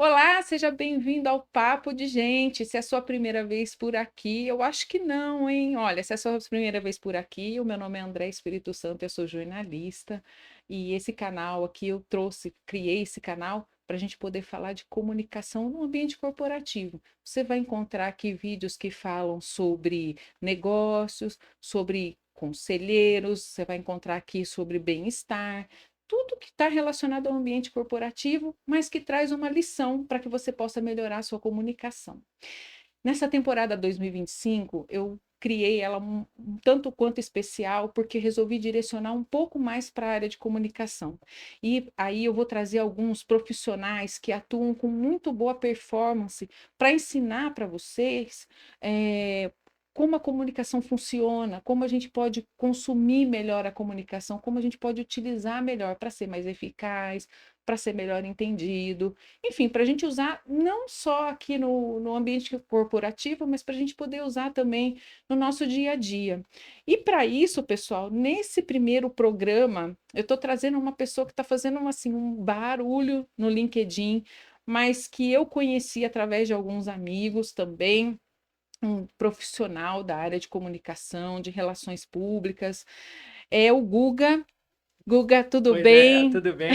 Olá, seja bem-vindo ao Papo de Gente. Se é a sua primeira vez por aqui, eu acho que não, hein? Olha, se é a sua primeira vez por aqui, o meu nome é André Espírito Santo, eu sou jornalista e esse canal aqui criei esse canal para a gente poder falar de comunicação no ambiente corporativo. Você vai encontrar aqui vídeos que falam sobre negócios, sobre conselheiros, você vai encontrar aqui sobre bem-estar, tudo que está relacionado ao ambiente corporativo, mas que traz uma lição para que você possa melhorar a sua comunicação. Nessa temporada 2025, eu criei ela um tanto quanto especial, porque resolvi direcionar um pouco mais para a área de comunicação. E aí eu vou trazer alguns profissionais que atuam com muito boa performance para ensinar para vocês como a comunicação funciona, como a gente pode consumir melhor a comunicação, como a gente pode utilizar melhor para ser mais eficaz, para ser melhor entendido, enfim, para a gente usar não só aqui no ambiente corporativo, mas para a gente poder usar também no nosso dia a dia. E para isso, pessoal, nesse primeiro programa, eu estou trazendo uma pessoa que está fazendo assim, um barulho no LinkedIn, mas que eu conheci através de alguns amigos também, um profissional da área de comunicação, de relações públicas, é o Guga. Guga, tudo Pois é, bem? tudo bem?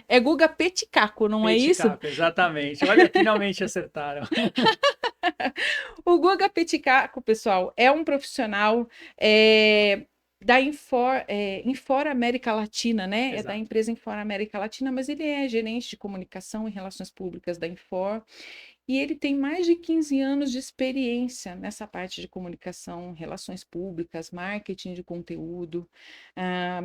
É Guga Peticaco, não é isso? Peticaco, exatamente. Olha, finalmente acertaram. O Guga Peticaco, pessoal, é um profissional da Infor América Latina, né? É da Exato. empresa Infor América Latina, mas ele é gerente de comunicação e relações públicas da Infor. E ele tem mais de 15 anos de experiência nessa parte de comunicação, relações públicas, marketing de conteúdo,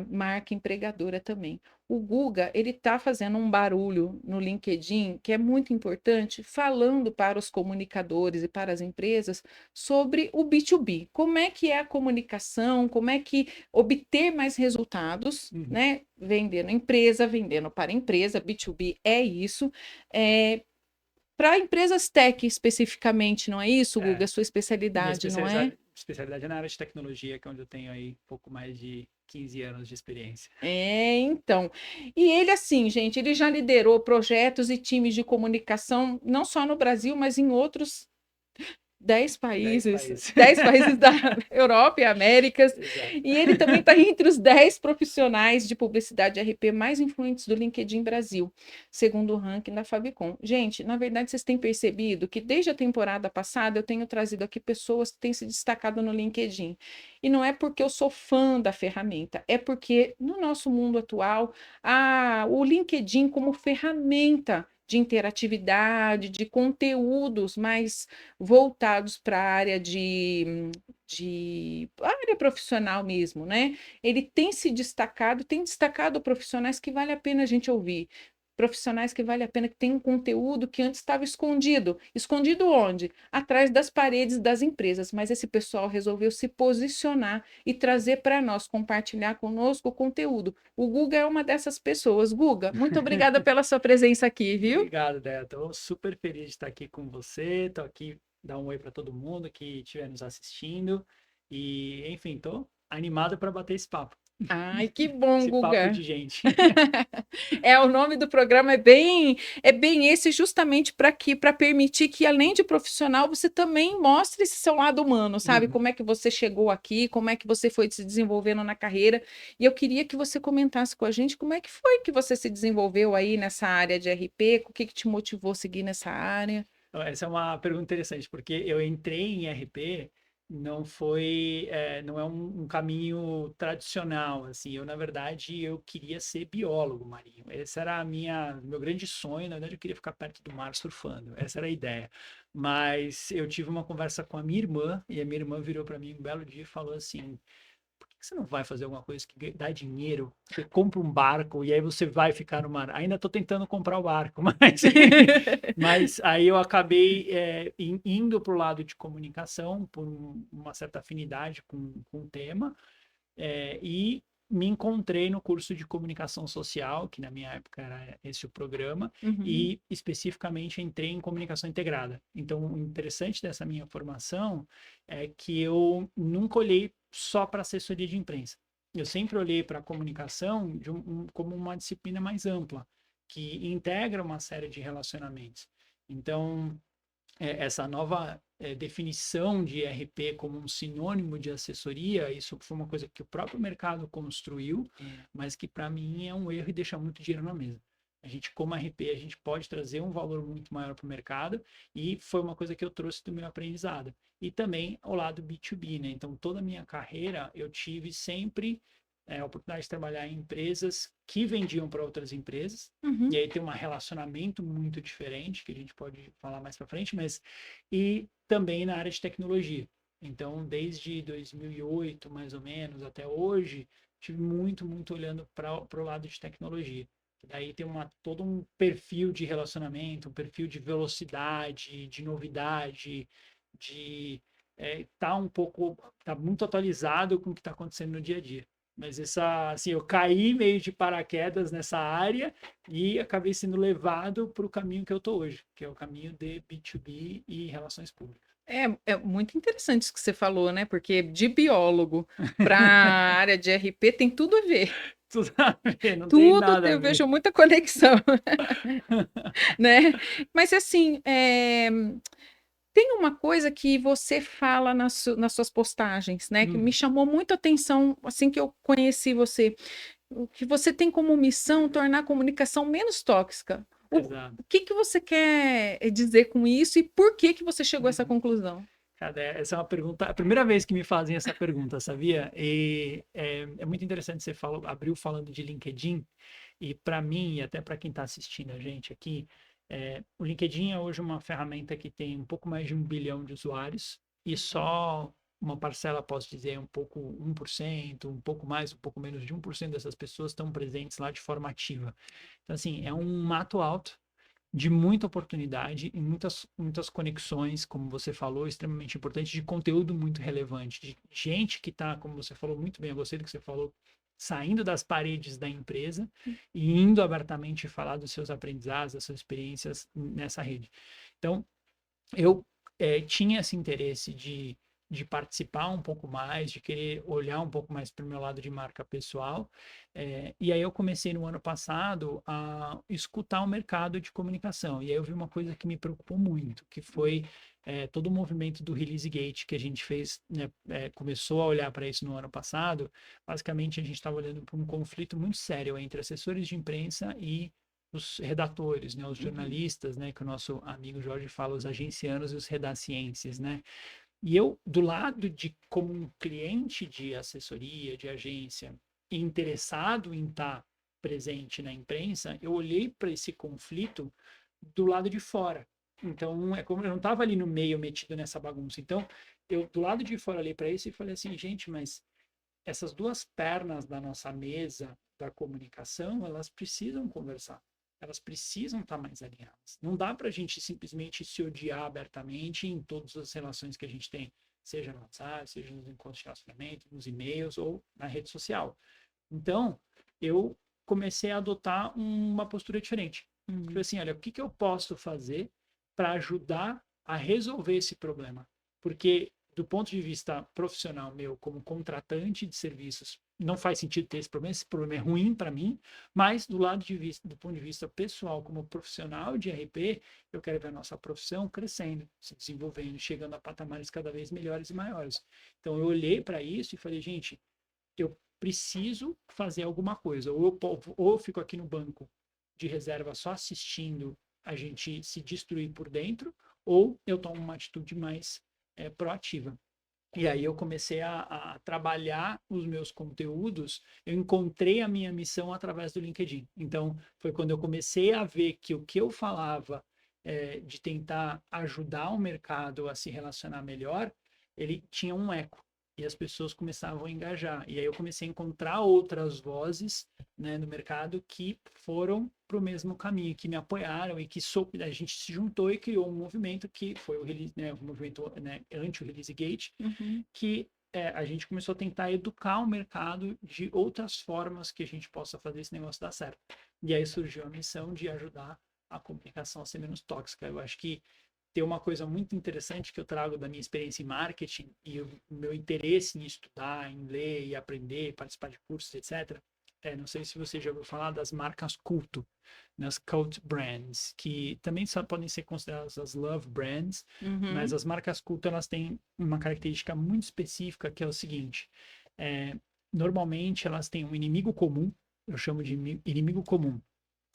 marca empregadora também. O Guga, ele está fazendo um barulho no LinkedIn que é muito importante, falando para os comunicadores e para as empresas sobre o B2B. Como é que é a comunicação, como é que obter mais resultados, Uhum. né? Vendendo empresa, vendendo para empresa, B2B é isso. É, para empresas tech especificamente, não é isso, É, Guga? Sua minha especialidade, não é? especialidade é na área de tecnologia, que é onde eu tenho aí pouco mais de 15 anos de experiência. É, então. E ele, assim, gente, ele já liderou projetos e times de comunicação, não só no Brasil, mas em outros 10 10 países, países. 10 países da Europa e Américas, Exato. e ele também está entre os 10 profissionais de publicidade RP mais influentes do LinkedIn Brasil, segundo o ranking da Fabicon. Gente, na verdade, vocês têm percebido que desde a temporada passada eu tenho trazido aqui pessoas que têm se destacado no LinkedIn. E não é porque eu sou fã da ferramenta, é porque no nosso mundo atual, o LinkedIn como ferramenta de interatividade, de conteúdos mais voltados para a área de área profissional mesmo, né? Ele tem destacado profissionais que vale a pena a gente ouvir. Profissionais que vale a pena, que tem um conteúdo que antes estava escondido. Escondido onde? Atrás das paredes das empresas. Mas esse pessoal resolveu se posicionar e trazer para nós, compartilhar conosco o conteúdo. O Guga é uma dessas pessoas. Guga, muito obrigada pela sua presença aqui, viu? Obrigado, Débora. Estou super feliz de estar aqui com você. Estou aqui dar um oi para todo mundo que estiver nos assistindo. E, enfim, estou animado para bater esse papo. Ai, que bom, Esse papo Guga. de gente. É, o nome do programa é bem esse, justamente para permitir que, além de profissional, você também mostre esse seu lado humano, sabe? Uhum. Como é que você chegou aqui, como é que você foi se desenvolvendo na carreira. E eu queria que você comentasse com a gente como é que foi que você se desenvolveu aí nessa área de RP, o que que te motivou a seguir nessa área? Essa é uma pergunta interessante, porque eu entrei em RP, não é um caminho tradicional, assim, eu, na verdade, eu queria ser biólogo marinho, esse era meu grande sonho, na verdade, eu queria ficar perto do mar surfando, essa era a ideia, mas eu tive uma conversa com a minha irmã, e a minha irmã virou para mim um belo dia e falou assim, que você não vai fazer alguma coisa que dá dinheiro? Você compra um barco e aí você vai ficar no mar. Ainda estou tentando comprar o barco, mas aí eu acabei indo para o lado de comunicação por uma certa afinidade com o tema e me encontrei no curso de comunicação social, que na minha época era esse o programa, Uhum. e especificamente entrei em comunicação integrada. Então, o interessante dessa minha formação é que eu nunca olhei só para assessoria de imprensa. Eu sempre olhei para a comunicação como uma disciplina mais ampla, que integra uma série de relacionamentos. Então, essa nova definição de ERP como um sinônimo de assessoria, isso foi uma coisa que o próprio mercado construiu, mas que para mim é um erro e deixa muito dinheiro na mesa. A gente, como RP, a gente pode trazer um valor muito maior para o mercado e foi uma coisa que eu trouxe do meu aprendizado. E também ao lado B2B, né? Então, toda a minha carreira eu tive sempre a oportunidade de trabalhar em empresas que vendiam para outras empresas. E aí tem um relacionamento muito diferente, que a gente pode falar mais para frente, mas e também na área de tecnologia. Então, desde 2008, mais ou menos, até hoje, tive muito olhando para o lado de tecnologia. Daí tem todo um perfil de relacionamento, um perfil de velocidade, de novidade, de tá muito atualizado com o que está acontecendo no dia a dia. Mas assim, eu caí meio de paraquedas nessa área e acabei sendo levado para o caminho que eu estou hoje, que é o caminho de B2B e relações públicas. É muito interessante isso que você falou, né? Porque de biólogo para a área de RP tem tudo a ver. Tudo a ver, não tem Tudo, nada a eu vejo ver. muita conexão, né? Mas assim, tem uma coisa que você fala nas suas postagens, né? Que me chamou muito a atenção assim que eu conheci você. O que você tem como missão tornar a comunicação menos tóxica. O que que você quer dizer com isso e por que que você chegou a essa conclusão? Cara, essa é uma pergunta, a primeira vez que me fazem essa pergunta, sabia? E é muito interessante você abriu falando de LinkedIn, e para mim, e até para quem está assistindo a gente aqui, o LinkedIn é hoje uma ferramenta que tem um pouco mais de 1 bilhão de usuários, e só uma parcela, posso dizer, um pouco, 1%, um pouco mais, um pouco menos de 1% dessas pessoas estão presentes lá de forma ativa. Então, assim, é um mato alto de muita oportunidade e muitas conexões, como você falou, extremamente importante, de conteúdo muito relevante, de gente que está, como você falou muito bem, eu gostei do que você falou, saindo das paredes da empresa e indo abertamente falar dos seus aprendizados, das suas experiências nessa rede. Então, eu tinha esse interesse de participar um pouco mais, de querer olhar um pouco mais para o meu lado de marca pessoal. E aí eu comecei no ano passado a escutar o mercado de comunicação. E aí eu vi uma coisa que me preocupou muito, que foi todo o movimento do Release Gate que a gente fez, né, começou a olhar para isso no ano passado. Basicamente, a gente estava olhando para um conflito muito sério entre assessores de imprensa e os redatores, né, os jornalistas, né, que o nosso amigo Jorge fala, os agencianos e os redacienses, né? E eu, do lado de como um cliente de assessoria, de agência, interessado em estar presente na imprensa, eu olhei para esse conflito do lado de fora. Então, é como eu não estava ali no meio metido nessa bagunça. Então, eu do lado de fora olhei para isso e falei assim, gente, mas essas duas pernas da nossa mesa da comunicação, elas precisam conversar. Elas precisam estar mais alinhadas. Não dá para a gente simplesmente se odiar abertamente em todas as relações que a gente tem, seja no WhatsApp, seja nos encontros de relacionamento, nos e-mails ou na rede social. Então, eu comecei a adotar uma postura diferente. Falei assim, olha, o que eu posso fazer para ajudar a resolver esse problema? Porque do ponto de vista profissional meu, como contratante de serviços, não faz sentido ter esse problema é ruim para mim, mas do ponto de vista pessoal, como profissional de RP, eu quero ver a nossa profissão crescendo, se desenvolvendo, chegando a patamares cada vez melhores e maiores. Então eu olhei para isso e falei, gente, eu preciso fazer alguma coisa, ou eu fico aqui no banco de reserva só assistindo a gente se destruir por dentro, ou eu tomo uma atitude mais proativa. E aí eu comecei a trabalhar os meus conteúdos, eu encontrei a minha missão através do LinkedIn. Então, foi quando eu comecei a ver que o que eu falava de tentar ajudar o mercado a se relacionar melhor, ele tinha um eco. E as pessoas começavam a engajar. E aí eu comecei a encontrar outras vozes, né, no mercado que foram para o mesmo caminho, que me apoiaram e que a gente se juntou e criou um movimento que foi o, release, né, o movimento, né, anti-release gate, que a gente começou a tentar educar o mercado de outras formas que a gente possa fazer esse negócio dar certo. E aí surgiu a missão de ajudar a comunicação a ser menos tóxica. Eu acho que tem uma coisa muito interessante que eu trago da minha experiência em marketing e o meu interesse em estudar, em ler e aprender, participar de cursos, etc. não sei se você já ouviu falar das marcas culto, nas cult brands, que também só podem ser consideradas as love brands, mas Uhum, as marcas culto, elas têm uma característica muito específica, que é o seguinte, é, normalmente elas têm um inimigo comum, eu chamo de inimigo comum.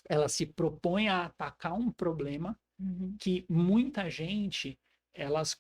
Ela se propõe a atacar um problema uhum, que muita gente, elas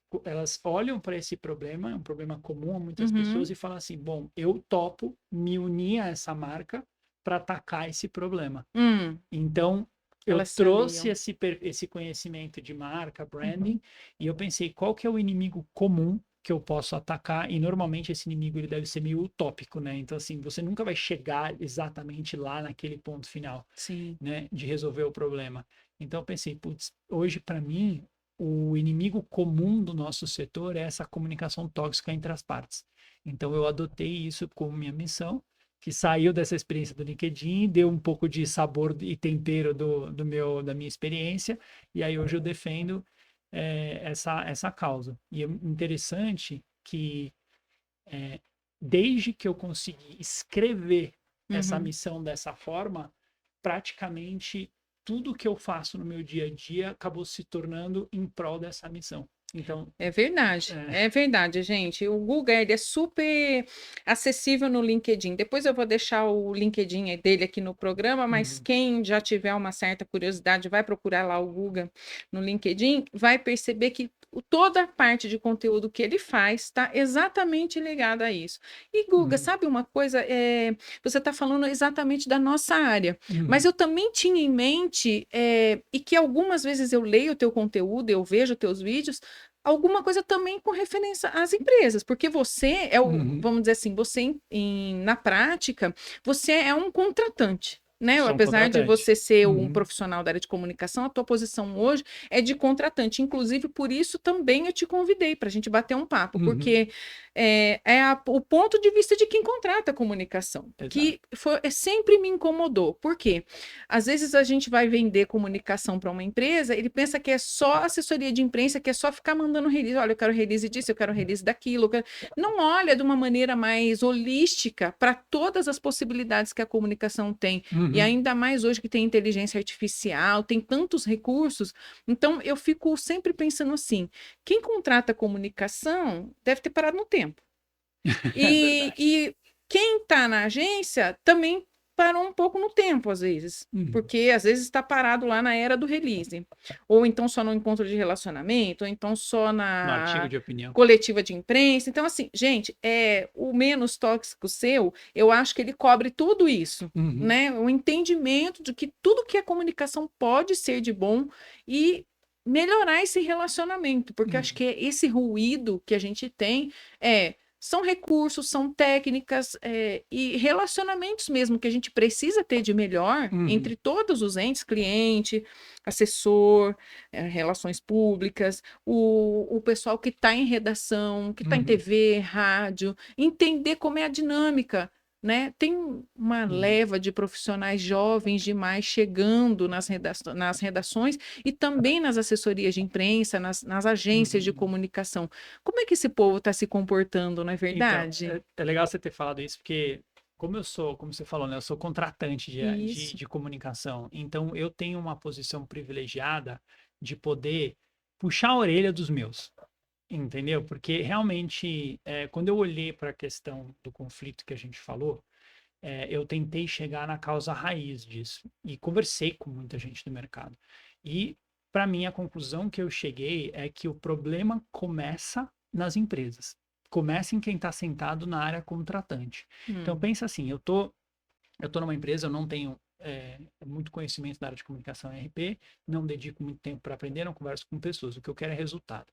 olham para esse problema, é um problema comum a muitas pessoas, uhum. e falam assim: bom, eu topo me unir a essa marca para atacar esse problema. Hum, Então, eu elas se trouxe aliam. esse conhecimento de marca, Uhum. branding, e eu pensei, qual que é o inimigo comum que eu posso atacar? E normalmente esse inimigo ele deve ser meio utópico, né? Então, assim, você nunca vai chegar exatamente lá naquele ponto final, Sim, né, de resolver o problema. Então, eu pensei, putz, hoje para mim, o inimigo comum do nosso setor é essa comunicação tóxica entre as partes. Então, eu adotei isso como minha missão, que saiu dessa experiência do LinkedIn, deu um pouco de sabor e tempero da minha experiência, e aí hoje eu defendo essa causa. E é interessante que desde que eu consegui escrever essa uhum. missão dessa forma, praticamente tudo que eu faço no meu dia a dia acabou se tornando em prol dessa missão. Então, É verdade, gente. O Google ele é super acessível no LinkedIn. Depois eu vou deixar o LinkedIn dele aqui no programa, mas uhum, quem já tiver uma certa curiosidade, vai procurar lá o Google no LinkedIn, vai perceber que toda a parte de conteúdo que ele faz está exatamente ligada a isso. E, Guga, uhum, sabe uma coisa? Você está falando exatamente da nossa área, mas uhum, eu também tinha em mente, e que algumas vezes eu leio o teu conteúdo, eu vejo teus vídeos alguma coisa também com referência às empresas, porque você é uhum. vamos dizer assim, você na prática, você é um contratante. Né? Sou um Apesar de contratante. você ser um Uhum, profissional da área de comunicação, a tua posição hoje é de contratante. Inclusive, por isso também eu te convidei para a gente bater um papo, uhum, porque o ponto de vista de quem contrata a comunicação, exato. que sempre me incomodou. Por quê? Às vezes a gente vai vender comunicação para uma empresa, ele pensa que é só assessoria de imprensa, que é só ficar mandando release. Olha, eu quero release disso, eu quero release daquilo. Não olha de uma maneira mais holística para todas as possibilidades que a comunicação tem. E Uhum, ainda mais hoje que tem inteligência artificial, tem tantos recursos. Então, eu fico sempre pensando assim: quem contrata comunicação deve ter parado no tempo. é verdade. E quem está na agência também parou um pouco no tempo, às vezes. Uhum. Porque às vezes está parado lá na era do release. Ou então só no encontro de relacionamento, ou então só No artigo na de opinião. coletiva de imprensa. Então, assim, gente, o menos tóxico seu, eu acho que ele cobre tudo isso. Uhum, Né? O entendimento de que tudo que a comunicação pode ser de bom e melhorar esse relacionamento, porque acho uhum, que esse ruído que a gente tem são recursos, são técnicas e relacionamentos mesmo que a gente precisa ter de melhor uhum, entre todos os entes, cliente, assessor, relações públicas, o pessoal que está em redação, que está em uhum, TV, rádio, entender como é a dinâmica. Né? Tem uma uhum, leva de profissionais jovens demais chegando nas redações e também nas assessorias de imprensa, nas agências de uhum. comunicação. Como é que esse povo está se comportando, não é Então, verdade? é legal você ter falado isso, porque como eu sou, como você falou, né, eu sou contratante Isso. de comunicação, então eu tenho uma posição privilegiada de poder puxar a orelha dos meus, entendeu? Porque realmente, quando eu olhei para a questão do conflito que a gente falou, eu tentei chegar na causa raiz disso e conversei com muita gente do mercado. E, para mim, a conclusão que eu cheguei é que o problema começa nas empresas. Começa em quem está sentado na área contratante. Então, Hum, pensa assim, eu tô numa empresa, eu não tenho muito conhecimento da área de comunicação e RP, não dedico muito tempo para aprender, não converso com pessoas. O que eu quero é resultado.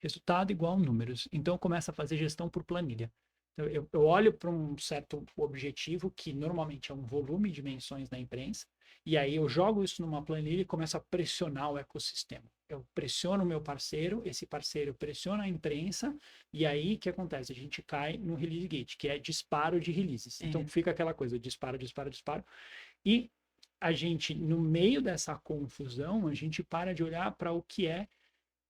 Resultado igual números. Então, eu começo a fazer gestão por planilha. Então, eu olho para um certo objetivo, que normalmente é um volume de menções na imprensa, e aí eu jogo isso numa planilha e começo a pressionar o ecossistema. Eu pressiono o meu parceiro, esse parceiro pressiona a imprensa, e aí o que acontece? A gente cai no release gate, que é disparo de releases. Então é. fica aquela coisa, disparo, disparo, disparo. E a gente, no meio dessa confusão, a gente para de olhar para o que é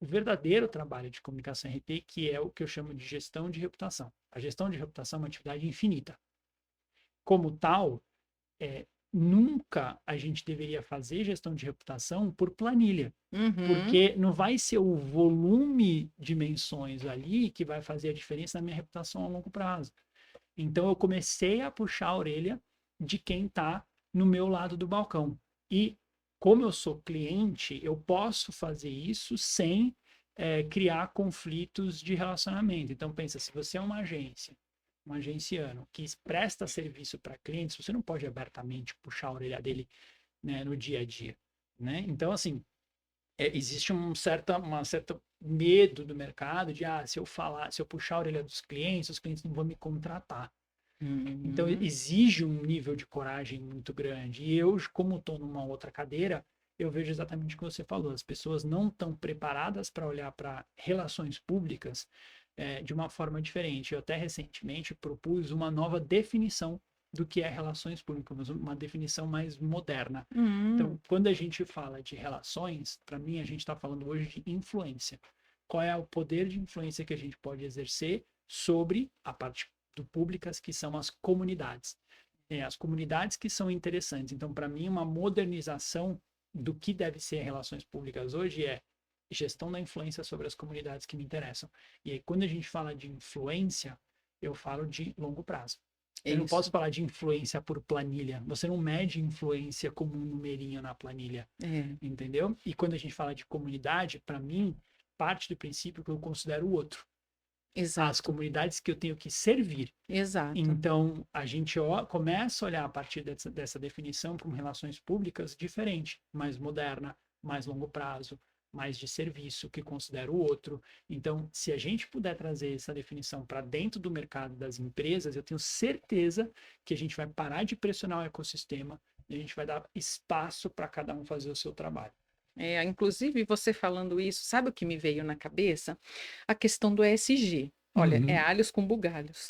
o verdadeiro trabalho de comunicação RP, que é o que eu chamo de gestão de reputação. A gestão de reputação é uma atividade infinita. Como tal, nunca a gente deveria fazer gestão de reputação por planilha, Uhum. porque não vai ser o volume de menções ali que vai fazer a diferença na minha reputação a longo prazo. Então eu comecei a puxar a orelha de quem está no meu lado do balcão. E como eu sou cliente, eu posso fazer isso sem criar conflitos de relacionamento. Então pensa, se você é uma agência, um agenciano que presta serviço para clientes, você não pode abertamente puxar a orelha dele, né, no dia a dia, né? Então assim, existe uma certa medo do mercado de, se eu falar, se eu puxar a orelha dos clientes, os clientes não vão me contratar. Então, Uhum. exige um nível de coragem muito grande. E eu, como estou numa outra cadeira, eu vejo exatamente o que você falou. As pessoas não estão preparadas para olhar para relações públicas de uma forma diferente. Eu até recentemente propus uma nova definição do que é relações públicas, uma definição mais moderna. Então, Uhum. quando a gente fala de relações, para mim, a gente está falando hoje de influência. Qual é o poder de influência que a gente pode exercer sobre a parte do públicas, que são as comunidades. As comunidades que são interessantes. Então, para mim, uma modernização do que deve ser relações públicas hoje é gestão da influência sobre as comunidades que me interessam. E aí, quando a gente fala de influência, eu falo de longo prazo. Eu não posso Isso. falar de influência por planilha. Você não mede influência como um numerinho na planilha, É, entendeu? E quando a gente fala de comunidade, para mim, parte do princípio que eu considero o outro. As exato, comunidades que eu tenho que servir. exato. Então, a gente começa a olhar a partir dessa definição para relações públicas diferente, mais moderna, mais longo prazo, mais de serviço, que considera o outro. Então, se a gente puder trazer essa definição para dentro do mercado das empresas, eu tenho certeza que a gente vai parar de pressionar o ecossistema e a gente vai dar espaço para cada um fazer o seu trabalho. Inclusive, você falando isso, sabe o que me veio na cabeça? A questão do ESG. Olha, é Uhum. alhos com bugalhos.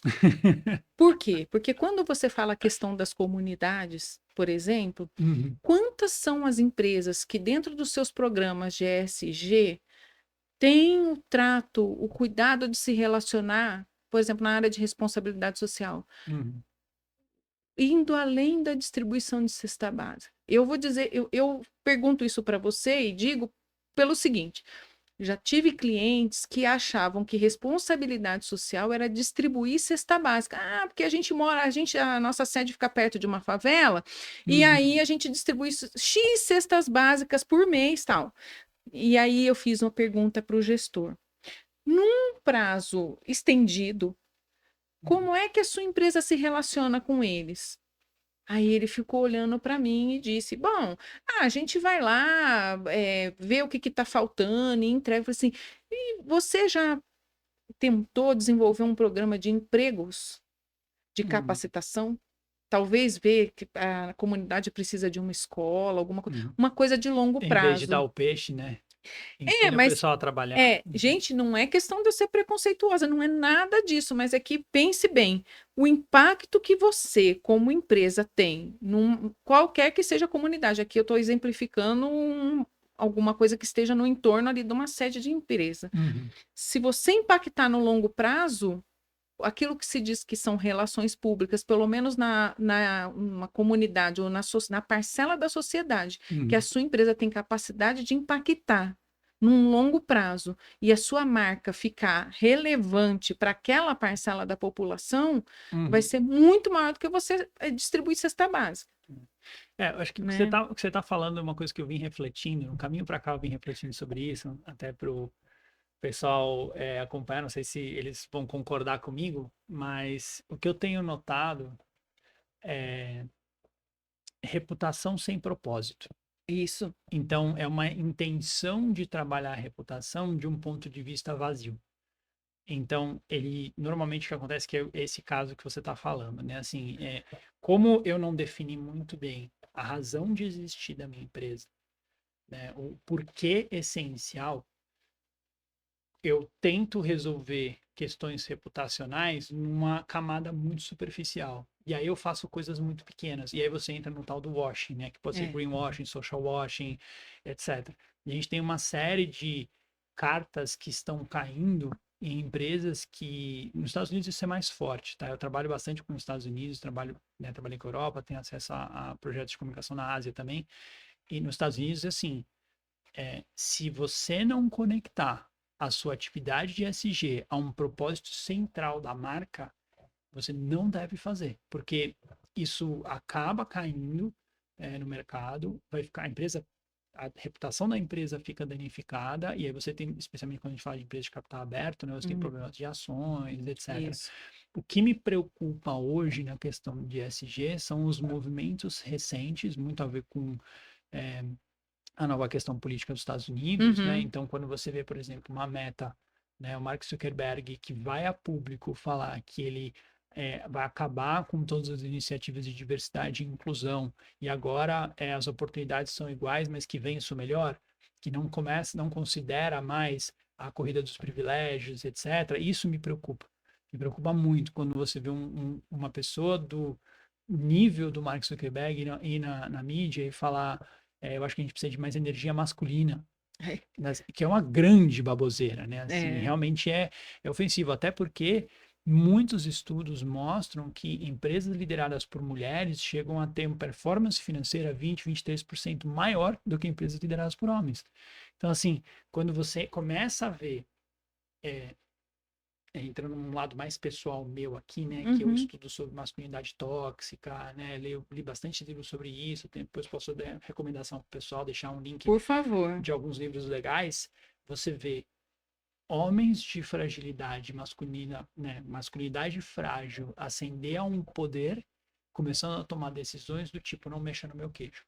Por quê? Porque quando você fala a questão das comunidades, por exemplo, Uhum. quantas são as empresas que dentro dos seus programas de ESG têm o trato, o cuidado de se relacionar, por exemplo, na área de responsabilidade social, Uhum. indo além da distribuição de cesta básica? Eu vou dizer, eu pergunto isso para você e digo pelo seguinte: já tive clientes que achavam que responsabilidade social era distribuir cesta básica. Ah, porque a nossa sede fica perto de uma favela, e aí Uhum. a gente distribui X cestas básicas por mês, tal. E aí eu fiz uma pergunta para o gestor. Num prazo estendido, Uhum. como é que a sua empresa se relaciona com eles? Aí ele ficou olhando para mim e disse: Bom, a gente vai lá, ver o que está faltando e entrega. Eu falei assim: E você já tentou desenvolver um programa de empregos, de Uhum. capacitação? Talvez ver que a comunidade precisa de uma escola, Uhum. uma coisa de longo Em vez de dar prazo. o peixe, né? É, Ensina o mas pessoal a trabalhar. Uhum. gente, não é questão de eu ser preconceituosa, não é nada disso, mas é que pense bem, o impacto que você, como empresa, tem, qualquer que seja a comunidade, aqui eu estou exemplificando alguma coisa que esteja no entorno ali de uma sede de empresa. Uhum. Se você impactar no longo prazo, aquilo que se diz que são relações públicas, pelo menos na uma comunidade ou na parcela da sociedade, que a Uhum. sua empresa tem capacidade de impactar num longo prazo e a sua marca ficar relevante para aquela parcela da população, vai Uhum. ser muito maior do que você distribuir cesta básica, Eu acho que né? o que você tá falando é uma coisa que eu vim refletindo, no caminho para cá eu vim refletindo sobre isso, até para o pessoal acompanhar, não sei se eles vão concordar comigo, mas o que eu tenho notado é reputação sem propósito. Isso. Então, é uma intenção de trabalhar a reputação de um ponto de vista vazio. Então, ele normalmente o que acontece é que é esse caso que você está falando, né? Assim, como eu não defini muito bem a razão de existir da minha empresa, né? O porquê essencial, eu tento resolver questões reputacionais numa camada muito superficial. E aí eu faço coisas muito pequenas. E aí você entra no tal do washing, né? Que pode ser É. greenwashing, social washing, etc. E a gente tem uma série de cartas que estão caindo em empresas que... Nos Estados Unidos isso é mais forte, tá? Eu trabalho bastante com os Estados Unidos, trabalhei com a Europa, tenho acesso a projetos de comunicação na Ásia também. E nos Estados Unidos, assim, se você não conectar a sua atividade de ESG a um propósito central da marca, você não deve fazer, porque isso acaba caindo no mercado, vai ficar a reputação da empresa fica danificada, e aí você tem, especialmente quando a gente fala de empresa de capital aberto, né, você tem problemas de ações, etc. Isso. O que me preocupa hoje na questão de ESG são os movimentos recentes, muito a ver com a nova questão política dos Estados Unidos, né? Uhum. Então, quando você vê, por exemplo, uma Meta, né, o Mark Zuckerberg, que vai a público falar que ele vai acabar com todas as iniciativas de diversidade e inclusão, e agora as oportunidades são iguais, mas que vem isso melhor, que não considera mais a corrida dos privilégios, etc. Isso me preocupa. Me preocupa muito quando você vê uma pessoa do nível do Mark Zuckerberg ir na mídia e falar eu acho que a gente precisa de mais energia masculina, É. que é uma grande baboseira, né? Assim, É. realmente é ofensivo, até porque muitos estudos mostram que empresas lideradas por mulheres chegam a ter uma performance financeira 23% maior do que empresas lideradas por homens. Então, assim, quando você começa a ver entrando num lado mais pessoal meu aqui, né, que eu Uhum. estudo sobre masculinidade tóxica, né, li bastante livros sobre isso, depois posso dar recomendação pro pessoal, deixar um link Por favor. de alguns livros legais, você vê homens de fragilidade masculina, né, masculinidade frágil, ascender a um poder, começando a tomar decisões do tipo, não mexa no meu queijo.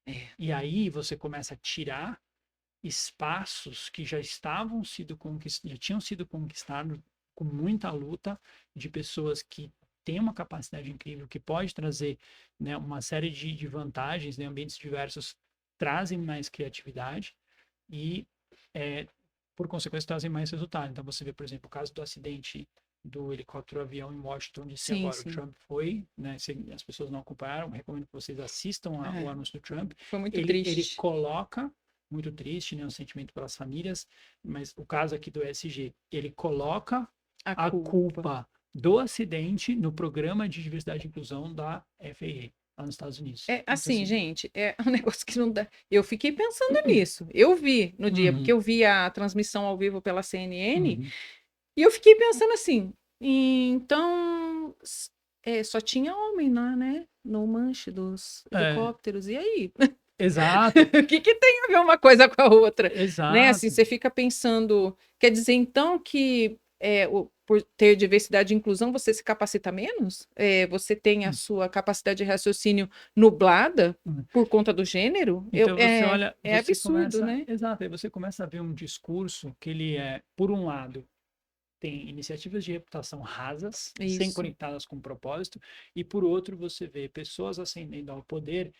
É. E aí você começa a tirar espaços que já tinham sido conquistados com muita luta de pessoas que têm uma capacidade incrível, que pode trazer, né, uma série de vantagens, né, ambientes diversos trazem mais criatividade e, por consequência, trazem mais resultado. Então, você vê, por exemplo, o caso do acidente do helicóptero-avião em Washington, D.C. Sim, agora. O sim. Trump foi, né, se as pessoas não acompanharam, recomendo que vocês assistam o anúncio do Trump. Foi muito Ele triste. coloca muito triste, né, um sentimento pelas famílias, mas o caso aqui do ESG, ele coloca A a culpa. culpa do acidente no programa de diversidade e inclusão da FAA, lá nos Estados Unidos. É Então, assim, assim, gente, é um negócio que não dá. Eu fiquei pensando nisso. Eu vi no dia, porque uhum, eu vi a transmissão ao vivo pela CNN, uhum. e eu fiquei pensando assim, então só tinha homem lá, né? No manche dos É, helicópteros. E aí? exato, O que que tem a ver uma coisa com a outra? Né? Assim, exato. você fica pensando, quer dizer então que por ter diversidade e inclusão você se capacita menos? Você tem a sua capacidade de raciocínio nublada Uhum. por conta do gênero? Então você olha, É você absurdo, começa, né? exato, aí você começa a ver um discurso que ele por um lado, tem iniciativas de reputação rasas, sem Isso. conectadas com propósito, e por outro você vê pessoas ascendendo ao poder,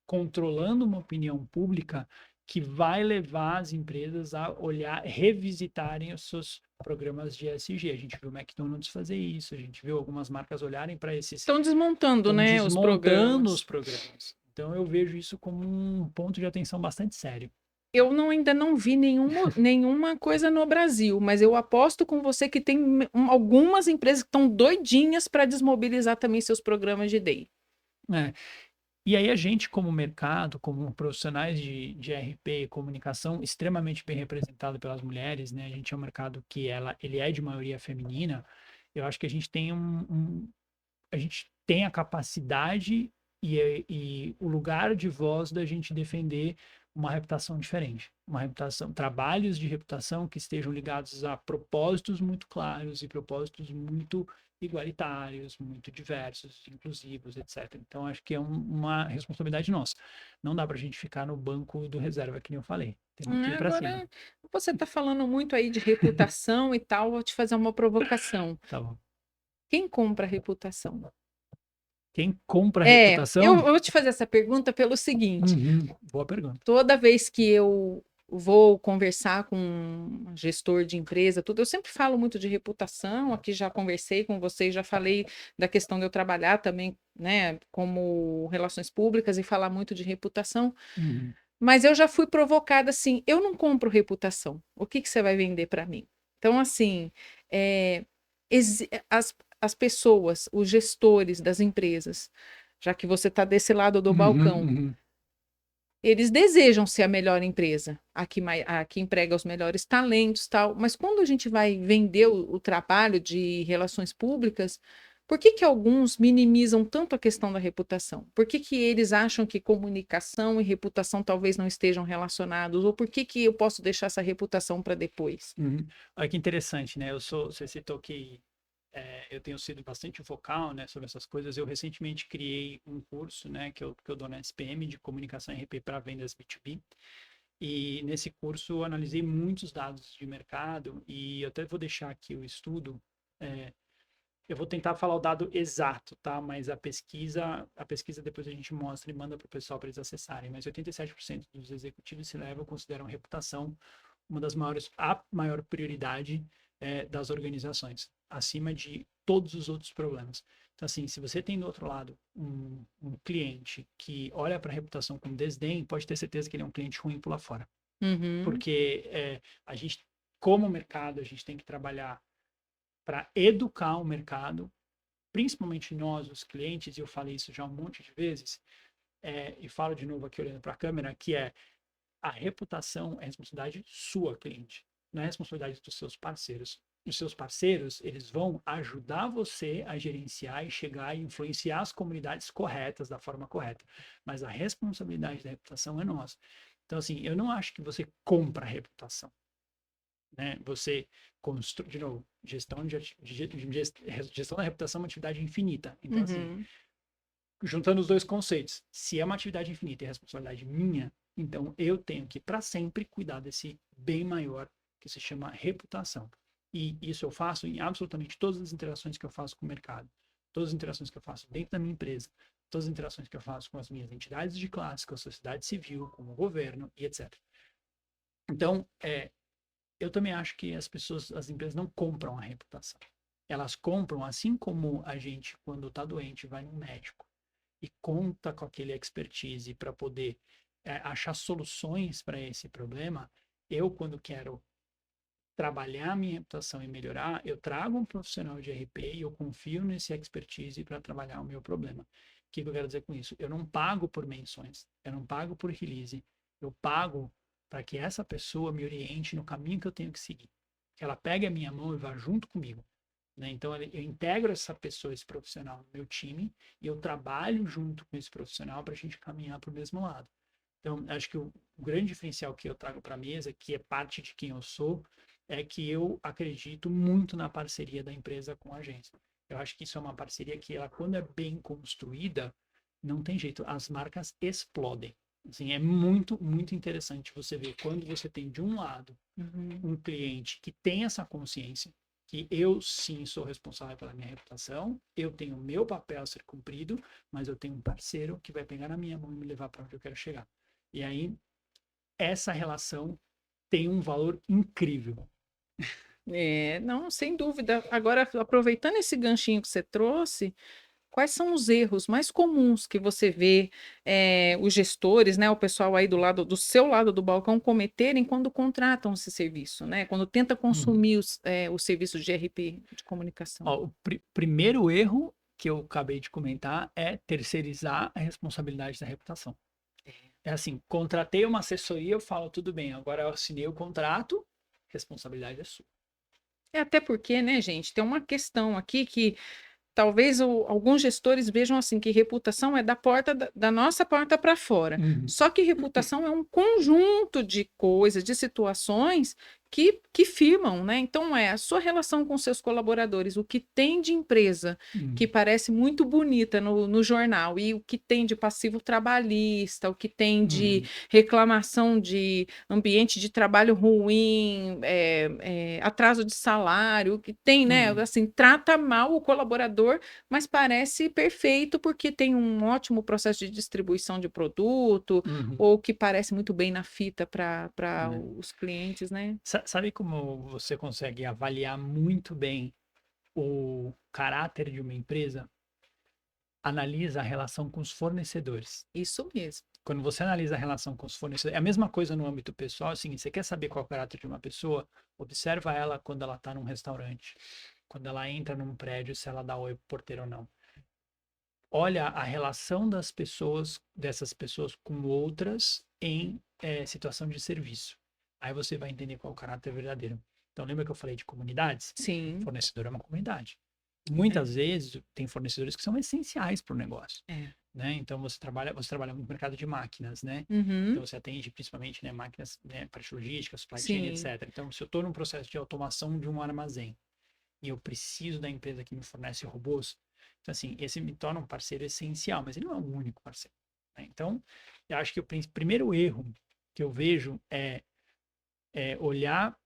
controlando uma opinião pública que vai levar as empresas a olhar, revisitarem os seus programas de ESG. A gente viu o McDonald's fazer isso, a gente viu algumas marcas olharem para Estão desmontando, estão né, os desmontando os programas. programas. Então eu vejo isso como um ponto de atenção bastante sério. Eu ainda não vi nenhuma coisa no Brasil, mas eu aposto com você que tem algumas empresas que estão doidinhas para desmobilizar também seus programas de DEI. É. E aí a gente, como mercado, como profissionais de RP e comunicação, extremamente bem representado pelas mulheres, né? A gente é um mercado que ele é de maioria feminina. Eu acho que a gente tem a gente tem a capacidade e o lugar de voz da gente defender uma reputação diferente, uma reputação, trabalhos de reputação que estejam ligados a propósitos muito claros e propósitos muito igualitários, muito diversos, inclusivos, etc. Então, acho que é uma responsabilidade nossa. Não dá para a gente ficar no banco do reserva, que nem eu falei. Temos que ir para cima. Agora, você está falando muito aí de reputação e tal, vou te fazer uma provocação. Tá bom. Quem compra reputação? Quem compra a Eu reputação? vou te fazer essa pergunta pelo seguinte: Boa pergunta. toda vez que eu vou conversar com um gestor de empresa, tudo, eu sempre falo muito de reputação. Aqui já conversei com vocês, já falei da questão de eu trabalhar também, né, como relações públicas e falar muito de reputação. Mas eu já fui provocada assim: eu não compro reputação. O que que você vai vender para mim? Então, assim, eh, as pessoas, os gestores das empresas, já que você está desse lado do Uhum, balcão, uhum. eles desejam ser a melhor empresa, a que emprega os melhores talentos, tal. Mas quando a gente vai vender o trabalho de relações públicas, por que que alguns minimizam tanto a questão da reputação? Por que que eles acham que comunicação e reputação talvez não estejam relacionados? Ou por que que eu posso deixar essa reputação para depois? Uhum. Olha que interessante, né? Você citou que eu tenho sido bastante vocal, né, sobre essas coisas. Eu recentemente criei um curso, né, que eu dou na SPM de comunicação RP para vendas B2B. E nesse curso eu analisei muitos dados de mercado e eu até vou deixar aqui o estudo. é, eu vou tentar falar o dado exato, tá? Mas a pesquisa depois a gente mostra e manda para o pessoal para eles acessarem. Mas 87% dos executivos se levam consideram a reputação uma das maiores, a maior prioridade das organizações, acima de todos os outros problemas. Então, assim, se você tem do outro lado um cliente que olha para a reputação com desdém, pode ter certeza que ele é um cliente ruim por lá fora. Uhum, Porque a gente, como mercado, a gente tem que trabalhar para educar o mercado, principalmente nós, os clientes, e eu falei isso já um monte de vezes, e falo de novo aqui olhando para a câmera, que a reputação é responsabilidade sua, cliente, não é responsabilidade dos seus parceiros. Os seus parceiros, eles vão ajudar você a gerenciar e chegar e influenciar as comunidades corretas, da forma correta. Mas a responsabilidade da reputação é nossa. Então, assim, eu não acho que você compra a reputação, né? Você constrói, de novo, gestão da reputação é uma atividade infinita. Então, assim, uhum. juntando os dois conceitos, se é uma atividade infinita e é responsabilidade minha, então eu tenho que, para sempre, cuidar desse bem maior que se chama reputação. E isso eu faço em absolutamente todas as interações que eu faço com o mercado, todas as interações que eu faço dentro da minha empresa, todas as interações que eu faço com as minhas entidades de classe, com a sociedade civil, com o governo e etc. Então, eu também acho que as pessoas, as empresas não compram a reputação. Elas compram, assim como a gente, quando está doente, vai no médico e conta com aquele expertise para poder achar soluções para esse problema, eu, quando quero trabalhar minha reputação e melhorar, eu trago um profissional de RP e eu confio nesse expertise para trabalhar o meu problema. O que eu quero dizer com isso? Eu não pago por menções, eu não pago por release, eu pago para que essa pessoa me oriente no caminho que eu tenho que seguir. Que ela pegue a minha mão e vá junto comigo. Né? Então, eu integro essa pessoa, esse profissional no meu time e eu trabalho junto com esse profissional para a gente caminhar para o mesmo lado. Então, acho que o grande diferencial que eu trago para a mesa, que é parte de quem eu sou, é que eu acredito muito na parceria da empresa com a agência. Eu acho que isso é uma parceria que, ela, quando é bem construída, não tem jeito, as marcas explodem. Assim, é muito, muito interessante você ver quando você tem de um lado Uhum. um cliente que tem essa consciência, que eu sim sou responsável pela minha reputação, eu tenho o meu papel a ser cumprido, mas eu tenho um parceiro que vai pegar na minha mão e me levar para onde eu quero chegar. E aí, essa relação tem um valor incrível. É, não, sem dúvida. Agora, aproveitando esse ganchinho que você trouxe, quais são os erros mais comuns que você vê os gestores, né, o pessoal aí do lado do seu lado do balcão cometerem quando contratam esse serviço, né? Quando tenta Uhum. consumir o serviço de RP de comunicação. Ó, o primeiro erro que eu acabei de comentar é terceirizar a responsabilidade da reputação. É assim, contratei uma assessoria, eu falo, tudo bem, agora eu assinei o contrato, responsabilidade é sua. É até porque, né, gente, tem uma questão aqui que talvez alguns gestores vejam assim que reputação é da nossa porta para fora. Uhum. Só que reputação é um conjunto de coisas, de situações que firmam, né? Então é a sua relação com seus colaboradores, o que tem de empresa que Uhum. parece muito bonita no jornal, e o que tem de passivo trabalhista, o que tem de Uhum. reclamação de ambiente de trabalho ruim, atraso de salário, o que tem, né? Uhum. Assim, trata mal o colaborador, mas parece perfeito porque tem um ótimo processo de distribuição de produto, Uhum. ou que parece muito bem na fita para Né? os clientes, né? Sabe como você consegue avaliar muito bem o caráter de uma empresa? Analisa a relação com os fornecedores. Isso mesmo. quando você analisa a relação com os fornecedores, é a mesma coisa no âmbito pessoal, assim, você quer saber qual é o caráter de uma pessoa, observa ela quando ela está num restaurante, quando ela entra num prédio, se ela dá oi pro porteiro ou não. Olha a relação dessas pessoas com outras em situação de serviço. Aí você vai entender qual é o caráter verdadeiro. Então, lembra que eu falei de comunidades? Sim. Fornecedor é uma comunidade. Muitas vezes tem fornecedores que são essenciais para o negócio. Né? Então, você trabalha no mercado de máquinas, né? Uhum. Então, você atende principalmente, né, máquinas, né, para logística, supply chain, Sim. etc. Então, se eu estou num processo de automação de um armazém e eu preciso da empresa que me fornece robôs, então, assim, esse me torna um parceiro essencial, mas ele não é o único parceiro. Né? Então, eu acho que o primeiro erro que eu vejo é olhar,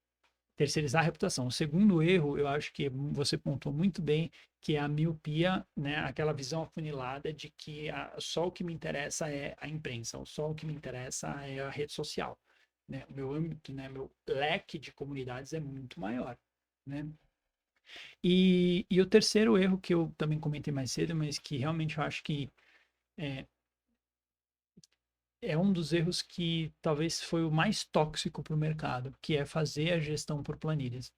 terceirizar a reputação. O segundo erro, eu acho que você pontuou muito bem, que é a miopia, né? Aquela visão afunilada de que só o que me interessa é a imprensa, ou só o que me interessa é a rede social. Né? O meu âmbito, né? Meu leque de comunidades é muito maior. Né? E o terceiro erro que eu também comentei mais cedo, mas que realmente eu acho que é um dos erros que talvez foi o mais tóxico para o mercado, que é fazer a gestão por planilhas.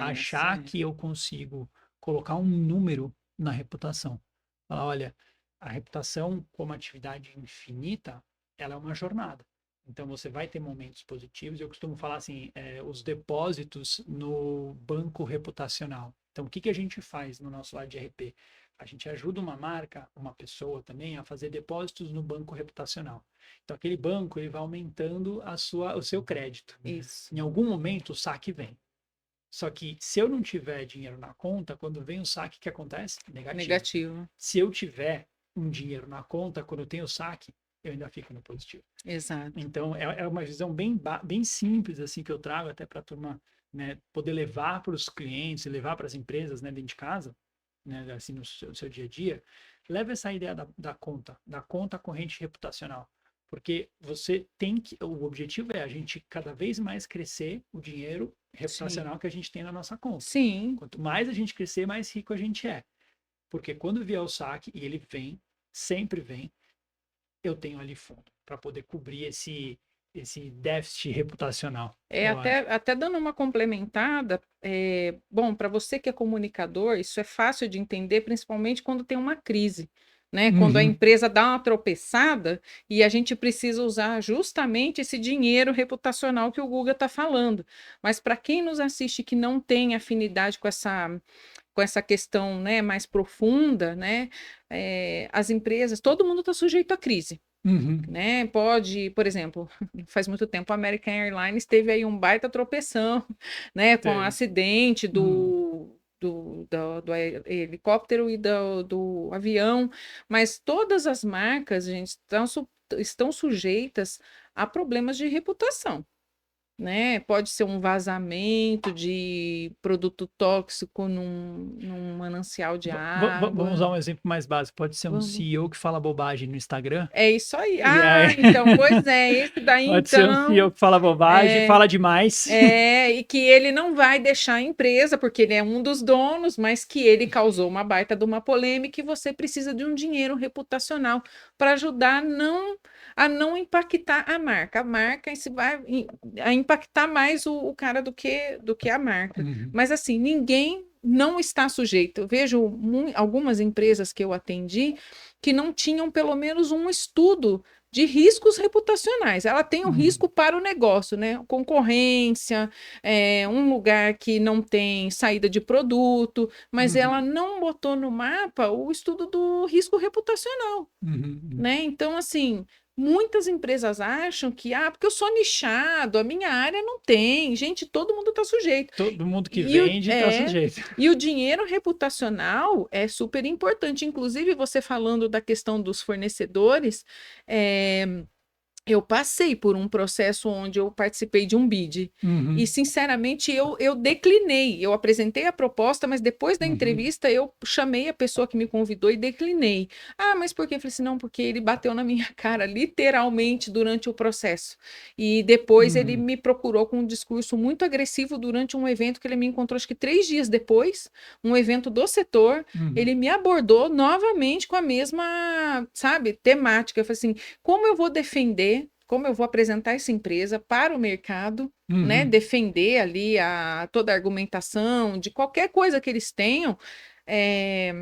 Achar que eu consigo colocar um número na reputação. Falar, olha, a reputação como atividade infinita, ela é uma jornada. Então, você vai ter momentos positivos. Eu costumo falar assim, os depósitos no banco reputacional. Então, o que a gente faz no nosso lado de RP? A gente ajuda uma marca, uma pessoa também, a fazer depósitos no banco reputacional. Então, aquele banco ele vai aumentando o seu crédito. Isso. Em algum momento, o saque vem. Só que se eu não tiver dinheiro na conta, quando vem o saque, o que acontece? Negativo. Se eu tiver um dinheiro na conta, quando eu tenho o saque, eu ainda fico no positivo. Exato. Então, é uma visão bem simples assim que eu trago até para a turma, né, poder levar para os clientes, levar para as empresas, né, dentro de casa, né, assim no seu dia a dia. Leva essa ideia da conta corrente reputacional. Porque você tem que. O objetivo é a gente cada vez mais crescer o dinheiro reputacional que a gente tem na nossa conta. Sim. Quanto mais a gente crescer, mais rico a gente é. Porque quando vier o saque, e ele vem, sempre vem, eu tenho ali fundo para poder cobrir esse déficit reputacional. Até dando uma complementada, bom, para você que é comunicador, isso é fácil de entender, principalmente quando tem uma crise. Né? Quando a empresa dá uma tropeçada e a gente precisa usar justamente esse dinheiro reputacional que o Guga está falando. Mas para quem nos assiste que não tem afinidade com essa questão, né, mais profunda, né, as empresas, todo mundo está sujeito à crise. Né? Pode, por exemplo, faz muito tempo a American Airlines teve aí um baita tropeção, né, com o acidente do helicóptero e do avião, mas todas as marcas, gente, estão sujeitas a problemas de reputação. Né? Pode ser um vazamento de produto tóxico num manancial de água. Vamos usar um exemplo mais básico. Pode ser um CEO que fala bobagem no Instagram. É isso aí. Então, pois é, esse daí Pode ser um CEO que fala bobagem, fala demais. E que ele não vai deixar a empresa, porque ele é um dos donos, mas que ele causou uma baita de uma polêmica e você precisa de um dinheiro reputacional para ajudar a não impactar a marca. A marca vai impactar mais o cara do que a marca. Mas assim, ninguém não está sujeito. Eu vejo algumas empresas que eu atendi que não tinham pelo menos um estudo de riscos reputacionais. Ela tem um risco para o negócio, né? Concorrência, um lugar que não tem saída de produto, mas ela não botou no mapa o estudo do risco reputacional, né? Então, assim, muitas empresas acham que, porque eu sou nichado, a minha área não tem. Gente, todo mundo está sujeito. Todo mundo que vende está sujeito. E o dinheiro reputacional é super importante. Inclusive, você falando da questão dos fornecedores, Eu passei por um processo onde eu participei de um bid. E, Uhum, sinceramente, eu declinei. Eu apresentei a proposta, mas depois da uhum, entrevista eu chamei a pessoa que me convidou e declinei. Ah, mas por quê? Eu falei assim, não, porque ele bateu na minha cara, literalmente, durante o processo. E depois ele uhum, me procurou com um discurso muito agressivo durante um evento que ele me encontrou, acho que 3 dias depois, um evento do setor. uhum, Ele me abordou novamente com a mesma, sabe, temática. Eu falei assim, como eu vou defender, como eu vou apresentar essa empresa para o mercado, né? uhum, Defender ali toda a argumentação de qualquer coisa que eles tenham, é,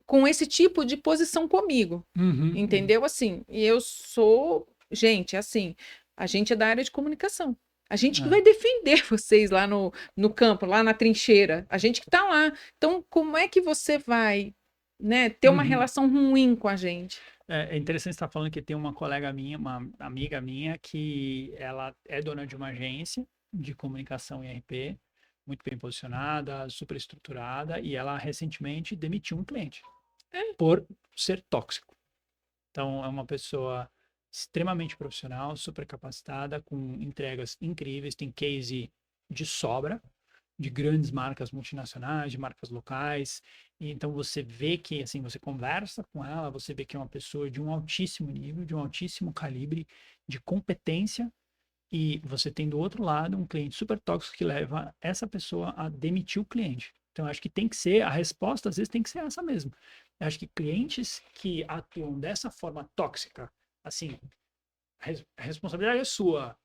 com esse tipo de posição comigo, uhum, uhum. entendeu? Assim, e eu sou, gente, assim, a gente é da área de comunicação. A gente que É, vai defender vocês lá no campo, lá na trincheira. A gente que está lá. Então, como é que você vai, né, ter uma uhum. relação ruim com a gente? É interessante você estar falando que tem uma colega minha, uma amiga minha, que ela é dona de uma agência de comunicação em RP, muito bem posicionada, super estruturada, e ela recentemente demitiu um cliente por ser tóxico. Então, é uma pessoa extremamente profissional, super capacitada, com entregas incríveis, tem case de sobra, de grandes marcas multinacionais, de marcas locais. E então você vê que, assim, você conversa com ela, você vê que é uma pessoa de um altíssimo nível, de um altíssimo calibre, de competência. E você tem do outro lado um cliente super tóxico que leva essa pessoa a demitir o cliente. Então, eu acho que tem que ser, a resposta às vezes tem que ser essa mesmo. Eu acho que clientes que atuam dessa forma tóxica, assim, a responsabilidade é sua,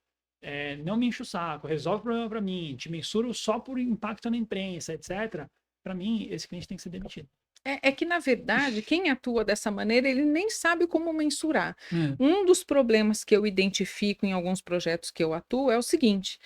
não me enche o saco, resolve o problema para mim, te mensuro só por impacto na imprensa, etc. Para mim, esse cliente tem que ser demitido. É que, na verdade, quem atua dessa maneira, ele nem sabe como mensurar. É. Um dos problemas que eu identifico em alguns projetos que eu atuo é o seguinte: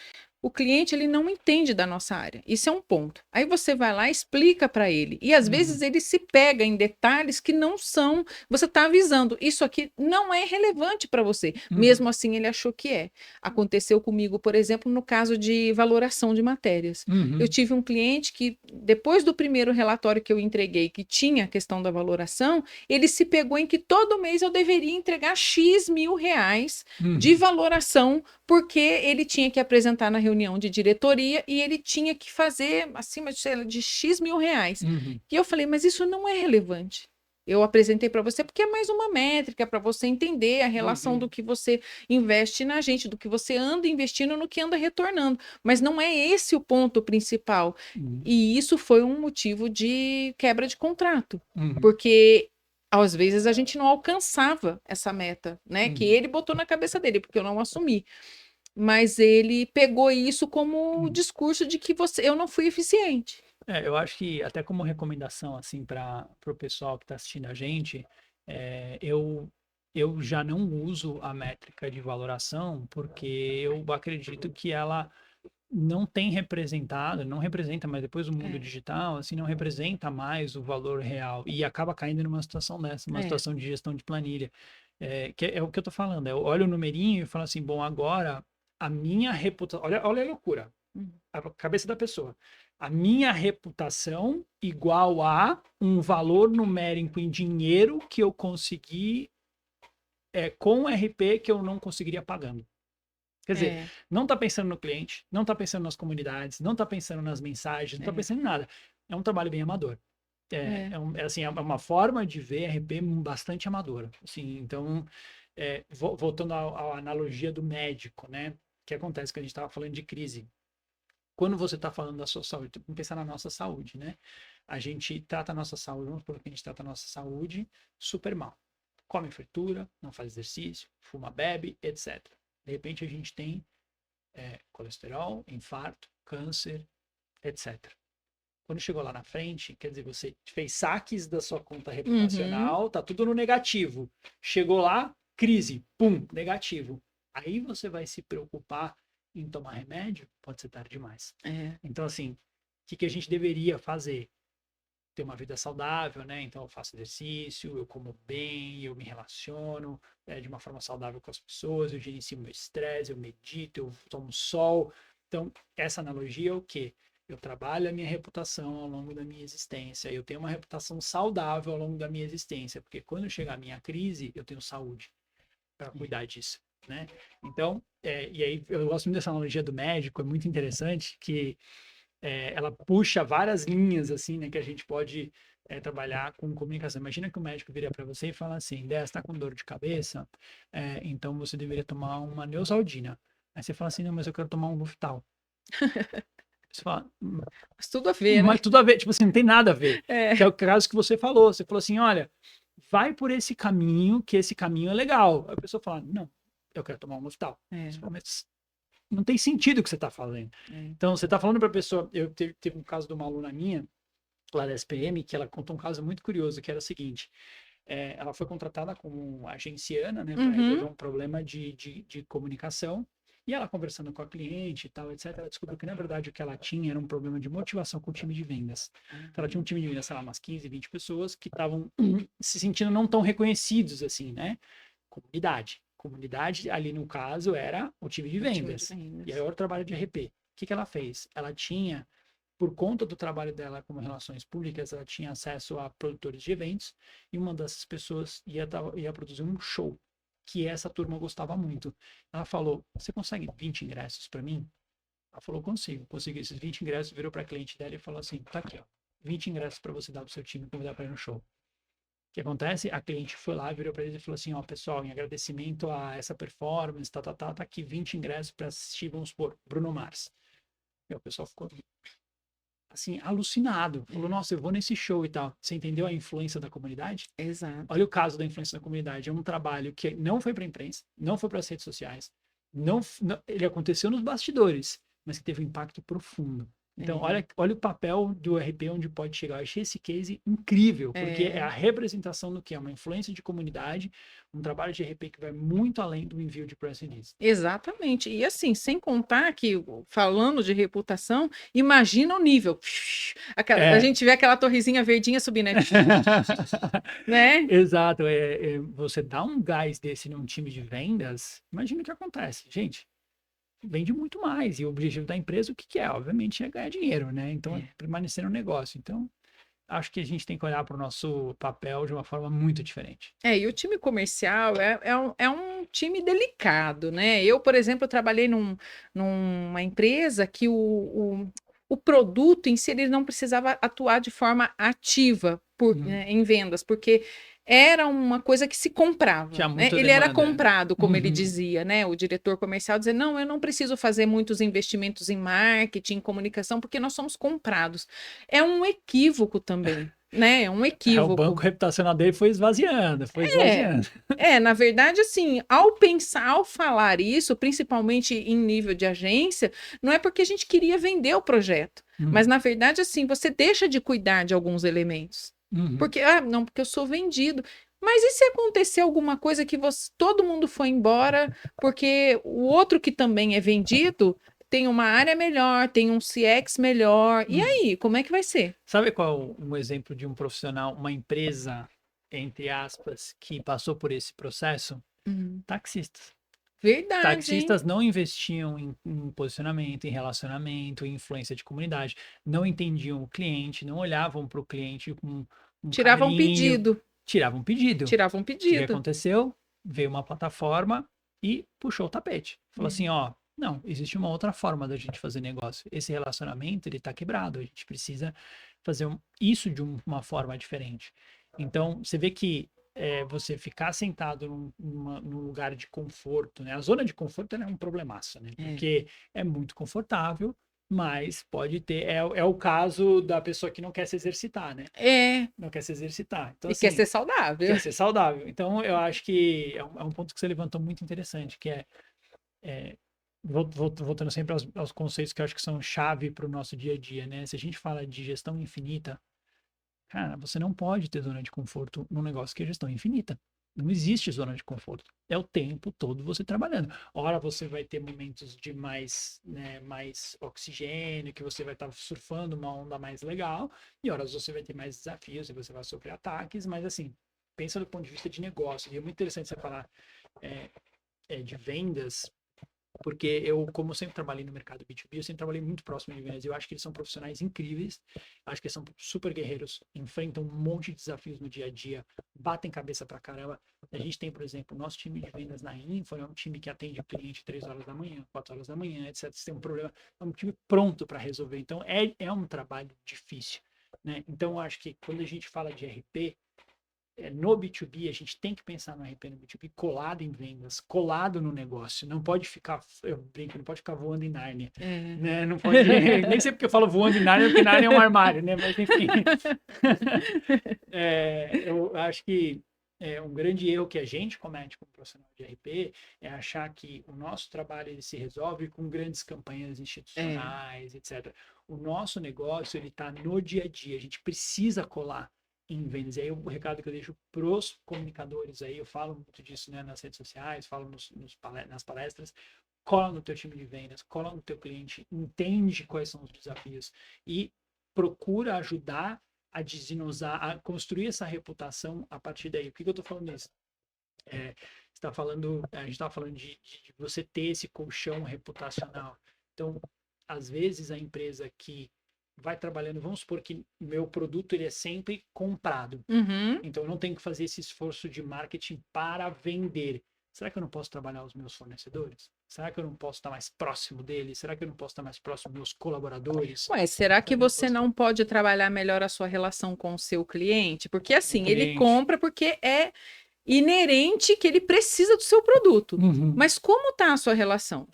o cliente ele não entende da nossa área. Isso é um ponto. Aí você vai lá e explica para ele. E às vezes Uhum, ele se pega em detalhes que não são. Você está avisando, isso aqui não é relevante para você. uhum, Mesmo assim, ele achou que é. Aconteceu comigo, por exemplo, no caso de valoração de matérias. Eu uhum, tive um cliente que, depois do primeiro relatório que eu entreguei, que tinha a questão da valoração, ele se pegou em que todo mês eu deveria entregar X mil reais de uhum, valoração, porque ele tinha que apresentar na reunião de diretoria e ele tinha que fazer acima de, sei lá, de X mil reais. uhum, E eu falei, mas isso não é relevante. Eu apresentei para você porque é mais uma métrica para você entender a relação do uhum, que você investe na gente, do que você anda investindo no que anda retornando. Mas não é esse o ponto principal. uhum, E isso foi um motivo de quebra de contrato, uhum, porque às vezes a gente não alcançava essa meta, né? Que uhum, ele botou na cabeça dele, porque eu não assumi. Mas ele pegou isso como uhum. discurso de que eu não fui eficiente. Eu acho que até como recomendação assim para o pessoal que está assistindo a gente, eu já não uso a métrica de valoração porque eu acredito que ela não tem representado, não representa mais depois do mundo É, digital, assim, não representa mais o valor real e acaba caindo numa situação dessa, uma é, situação de gestão de planilha. Que é o que eu tô falando, eu olho o numerinho e falo assim, bom, agora a minha reputação, olha a loucura, hum, a cabeça da pessoa. A minha reputação igual a um valor numérico em dinheiro que eu consegui com RP que eu não conseguiria pagando. Quer dizer, é, não está pensando no cliente, não está pensando nas comunidades, não está pensando nas mensagens, não está é, pensando em nada. É um trabalho bem amador. é. Assim, é uma forma de ver RP bastante amadora. Assim, então, voltando à analogia do médico, né? O que acontece que a gente estava falando de crise. Quando você está falando da sua saúde, vamos pensar na nossa saúde, né? A gente trata a nossa saúde, vamos supor que a gente trata a nossa saúde super mal. Come fritura, não faz exercício, fuma, bebe, etc. De repente a gente tem colesterol, infarto, câncer, etc. Quando chegou lá na frente, quer dizer, você fez saques da sua conta Uhum, reputacional, tá tudo no negativo. Chegou lá, crise, pum, negativo. Aí você vai se preocupar em tomar remédio? Pode ser tarde demais. é, Então, assim, o que a gente deveria fazer? Ter uma vida saudável, né? Então, eu faço exercício, eu como bem, eu me relaciono de uma forma saudável com as pessoas, eu gerencio meu estresse, eu medito, eu tomo sol. Então, essa analogia é o quê? Eu trabalho a minha reputação ao longo da minha existência, eu tenho uma reputação saudável ao longo da minha existência, porque quando chegar a minha crise, eu tenho saúde para cuidar disso. né? Então, e aí eu gosto muito dessa analogia do médico, é muito interessante que ela puxa várias linhas, assim, né, que a gente pode trabalhar com comunicação. Imagina que o médico vira para você e fala assim, Dé, você está com dor de cabeça, então você deveria tomar uma Neosaldina. Aí você fala assim, não, mas eu quero tomar um Luftal. Você fala, Mas tudo a ver, né? mas tudo a ver, tipo assim, não tem nada a ver. É. Que é o caso que você falou. Você falou assim, olha, vai por esse caminho, que esse caminho é legal. Aí a pessoa fala, não, eu quero tomar um Luftal. Você fala, mas não tem sentido o que você está fazendo. Então, você está falando para a pessoa. Teve um caso de uma aluna minha, lá da SPM, que ela contou um caso muito curioso, que era o seguinte: ela foi contratada como agenciana, né, para resolver um problema de comunicação. E ela conversando com a cliente e tal, etc., ela descobriu que, na verdade, o que ela tinha era um problema de motivação com o time de vendas. Então, ela tinha um time de vendas, sei lá, umas 15, 20 pessoas que estavam se sentindo não tão reconhecidos, assim, né? Comunidade. Comunidade, ali no caso, era o time de vendas. E aí era o trabalho de RP. O que ela fez? Ela tinha, por conta do trabalho dela como relações públicas, ela tinha acesso a produtores de eventos e uma dessas pessoas ia produzir um show que essa turma gostava muito. Ela falou, você consegue 20 ingressos para mim? Ela falou, consigo. Consegui esses 20 ingressos, virou para a cliente dela e falou assim, tá aqui, ó, 20 ingressos para você dar pro seu time e convidar para ir no show. O que acontece? A cliente foi lá, virou para eles e falou assim, ó, pessoal, em agradecimento a essa performance, tá aqui 20 ingressos para assistir, vamos supor, Bruno Mars. E o pessoal ficou assim, alucinado. Falou, nossa, eu vou nesse show e tal. Você entendeu a influência da comunidade? Exato. Olha o caso da influência da comunidade. É um trabalho que não foi para a imprensa, não foi para as redes sociais, não, ele aconteceu nos bastidores, mas que teve um impacto profundo. Então, olha o papel do RP onde pode chegar. Eu achei esse case incrível, porque é a representação do que é uma influência de comunidade, um trabalho de RP que vai muito além do envio de press release. Exatamente. E assim, sem contar que, falando de reputação, imagina o nível. A gente vê aquela torrezinha verdinha subindo, né? Exato. Você dá um gás desse num time de vendas, imagina o que acontece. Gente, vende muito mais. E o objetivo da empresa, o que que é? Obviamente é ganhar dinheiro, né? Então, é permanecer no negócio. Então, acho que a gente tem que olhar para o nosso papel de uma forma muito diferente. E o time comercial é um time delicado, né? Eu, por exemplo, trabalhei numa empresa que o produto em si ele não precisava atuar de forma ativa em vendas, porque era uma coisa que se comprava, Tinha né? muita Ele era demanda. comprado, como ele dizia, né? O diretor comercial dizia, não, eu não preciso fazer muitos investimentos em marketing, em comunicação, porque nós somos comprados. É um equívoco também, né? É um O equívoco. banco reputacional dele foi esvaziando, Na verdade, assim, ao falar isso, principalmente em nível de agência, não é porque a gente queria vender o projeto, mas na verdade, assim, você deixa de cuidar de alguns elementos. Porque, não, porque eu sou vendido. Mas e se acontecer alguma coisa que todo mundo foi embora, porque o outro que também é vendido tem uma área melhor, tem um CX melhor. E aí, como é que vai ser? Sabe qual um exemplo de um profissional, uma empresa, entre aspas, que passou por esse processo? Taxistas. Verdade. Taxistas não investiam em posicionamento, em relacionamento, em influência de comunidade, não entendiam o cliente, não olhavam para o cliente com Tiravam carinho, pedido. Tiravam pedido. Tiravam O que pedido. aconteceu? Veio uma plataforma e puxou o tapete. Falou assim, ó, não, existe uma outra forma da gente fazer negócio. Esse relacionamento, ele tá quebrado. A gente precisa fazer isso de uma forma diferente. Então, você vê que você ficar sentado num lugar de conforto, né? A zona de conforto é um problemaço, né? Porque é muito confortável, mas pode ter. É o caso da pessoa que não quer se exercitar, né? Não quer se exercitar. Então, e assim, quer ser saudável. Quer ser saudável. Então, eu acho que é um ponto que você levantou muito interessante, que voltando sempre aos conceitos que eu acho que são chave para o nosso dia a dia, né? Se a gente fala de gestão infinita, cara, você não pode ter zona de conforto num negócio que é gestão infinita. Não existe zona de conforto. É o tempo todo você trabalhando. Ora você vai ter momentos de mais oxigênio, que você vai estar surfando uma onda mais legal, e horas você vai ter mais desafios e você vai sofrer ataques, mas assim, pensa do ponto de vista de negócio. E é muito interessante você falar de vendas, porque eu, como sempre trabalhei no mercado B2B, eu sempre trabalhei muito próximo de vendas. Eu acho que eles são profissionais incríveis, acho que eles são super guerreiros, enfrentam um monte de desafios no dia a dia, batem cabeça pra caramba, A gente tem, por exemplo, o nosso time de vendas na Info é um time que atende o cliente 3 horas da manhã, 4 horas da manhã, etc. Se tem um problema, é um time pronto para resolver. Então, é um trabalho difícil, né? Então, eu acho que quando a gente fala de RP, no B2B, a gente tem que pensar no RP no B2B colado em vendas, colado no negócio. Não pode ficar, eu brinco, não pode ficar voando em Nárnia, né? Não pode, nem sei porque eu falo voando em Nárnia, porque Nárnia é um armário, né? Mas enfim, eu acho que um grande erro que a gente comete como profissional de RP é achar que o nosso trabalho ele se resolve com grandes campanhas institucionais, etc. O nosso negócio ele está no dia a dia. A gente precisa colar em vendas. E aí o recado que eu deixo para os comunicadores aí, eu falo muito disso, né, nas redes sociais, falo nas palestras, cola no teu time de vendas, cola no teu cliente, entende quais são os desafios e procura ajudar a desenosar, a construir essa reputação a partir daí. Por que eu estou falando isso? A gente está falando de você ter esse colchão reputacional. Então, às vezes a empresa que vai trabalhando, vamos supor que meu produto ele é sempre comprado. Uhum. Então eu não tenho que fazer esse esforço de marketing para vender. Será que eu não posso trabalhar os meus fornecedores? Será que eu não posso estar mais próximo deles? Será que eu não posso estar mais próximo dos meus colaboradores? Ué, será que você não pode trabalhar melhor a sua relação com o seu cliente? Porque assim, ele compra porque é inerente que ele precisa do seu produto. Mas como está a sua relação?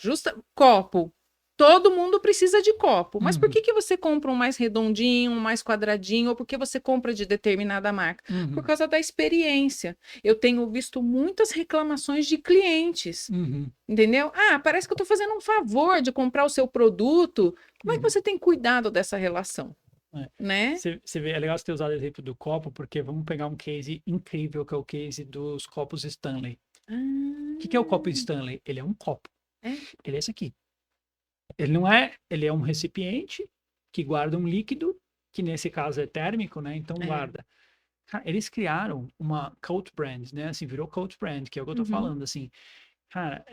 Copo. Todo mundo precisa de copo. Mas por que você compra um mais redondinho, um mais quadradinho, ou por que você compra de determinada marca? Por causa da experiência. Eu tenho visto muitas reclamações de clientes. Entendeu? Ah, parece que eu estou fazendo um favor de comprar o seu produto. Como é que você tem cuidado dessa relação? Né? Você vê, é legal você ter usado o exemplo do copo, porque vamos pegar um case incrível, que é o case dos copos Stanley. O que é o copo Stanley? Ele é um copo. Ele é esse aqui. Ele é um recipiente que guarda um líquido, que nesse caso é térmico, né? Então guarda. Cara, eles criaram uma cult brand, né? Assim, virou cult brand, que é o que eu tô falando, assim. Cara,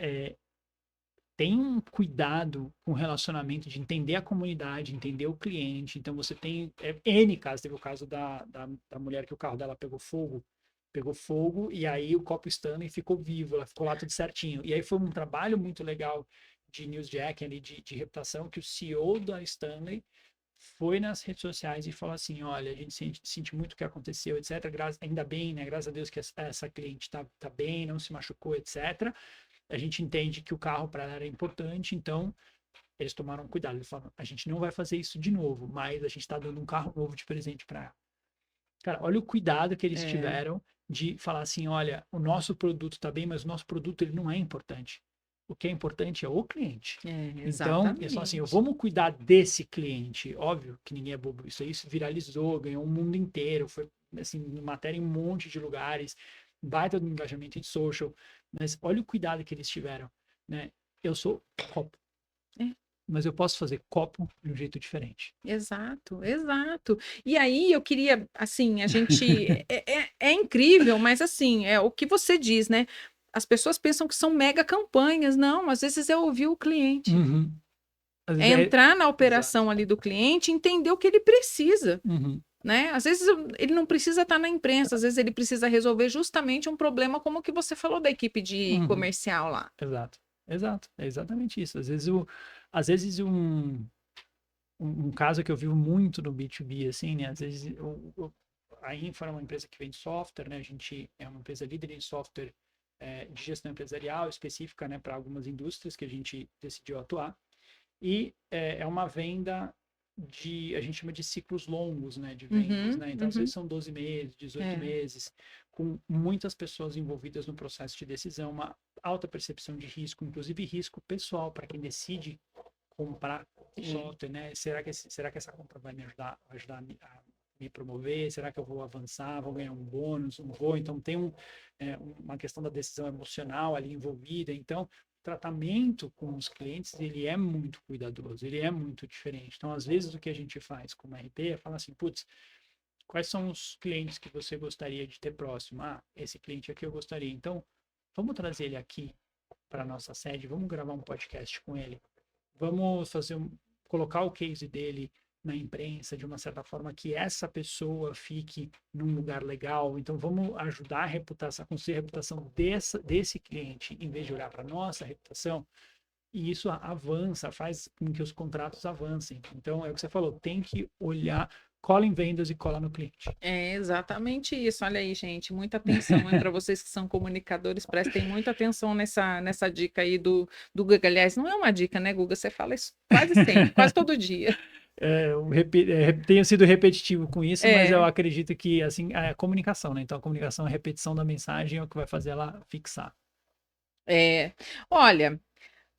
tem um cuidado com o relacionamento de entender a comunidade, entender o cliente. Então você tem N casos, teve o caso da mulher que o carro dela pegou fogo e aí o copo Stanley ficou vivo, ela ficou lá tudo certinho. E aí foi um trabalho muito legal de newsjacking ali, de reputação, que o CEO da Stanley foi nas redes sociais e falou assim, olha, a gente sente muito o que aconteceu, etc. Ainda bem, né? Graças a Deus que essa cliente tá bem, não se machucou, etc. A gente entende que o carro para ela era importante, então eles tomaram cuidado. Eles falaram, a gente não vai fazer isso de novo, mas a gente está dando um carro novo de presente para ela. Cara, olha o cuidado que eles tiveram de falar assim, olha, o nosso produto está bem, mas o nosso produto ele não é importante. O que é importante é o cliente. Então, eles falam assim, vamos cuidar desse cliente. Óbvio que ninguém é bobo. Isso aí se viralizou, ganhou o mundo inteiro, foi assim, matéria em um monte de lugares, baita do engajamento em social. Mas olha o cuidado que eles tiveram, né? Eu sou copo. Mas eu posso fazer copo de um jeito diferente. Exato, exato. E aí eu queria, assim, a gente é incrível, mas assim, é o que você diz, né? As pessoas pensam que são mega campanhas. Não, às vezes é ouvir o cliente. É entrar na operação ali do cliente e entender o que ele precisa. Né? Às vezes ele não precisa estar na imprensa, às vezes ele precisa resolver justamente um problema como o que você falou da equipe de comercial lá. Exato. É exatamente isso. Às vezes um caso que eu vivo muito no B2B, assim, né? Às vezes a Info é uma empresa que vende software, né? A gente é uma empresa líder em software de gestão empresarial específica, né? Para algumas indústrias que a gente decidiu atuar. E é uma venda a gente chama de ciclos longos, né, de vendas, né? Então, às vezes são 12 meses, 18 meses, com muitas pessoas envolvidas no processo de decisão, uma alta percepção de risco, inclusive risco pessoal para quem decide comprar software, né? Será que essa compra vai me ajudar a me promover? Será que eu vou avançar? Vou ganhar um bônus? Não vou? Então, tem uma questão da decisão emocional ali envolvida. Então, tratamento com os clientes, ele é muito cuidadoso, ele é muito diferente. Então, às vezes, o que a gente faz como RP é falar assim, putz, quais são os clientes que você gostaria de ter próximo? Ah, esse cliente aqui eu gostaria. Então, vamos trazer ele aqui para a nossa sede, vamos gravar um podcast com ele, vamos colocar o case dele na imprensa, de uma certa forma, que essa pessoa fique num lugar legal. Então, vamos ajudar a reputação, a construir a reputação desse cliente, em vez de olhar para a nossa reputação. E isso avança, faz com que os contratos avancem. Então, é o que você falou, tem que olhar, cola em vendas e cola no cliente. É exatamente isso. Olha aí, gente, muita atenção para vocês que são comunicadores, prestem muita atenção nessa dica aí do Guga. Aliás, não é uma dica, né, Guga? Você fala isso quase sempre, quase todo dia. Tenho sido repetitivo com isso, mas eu É, acredito que assim é a comunicação, né? Então a comunicação, a repetição da mensagem é o que vai fazer ela fixar. é. Olha,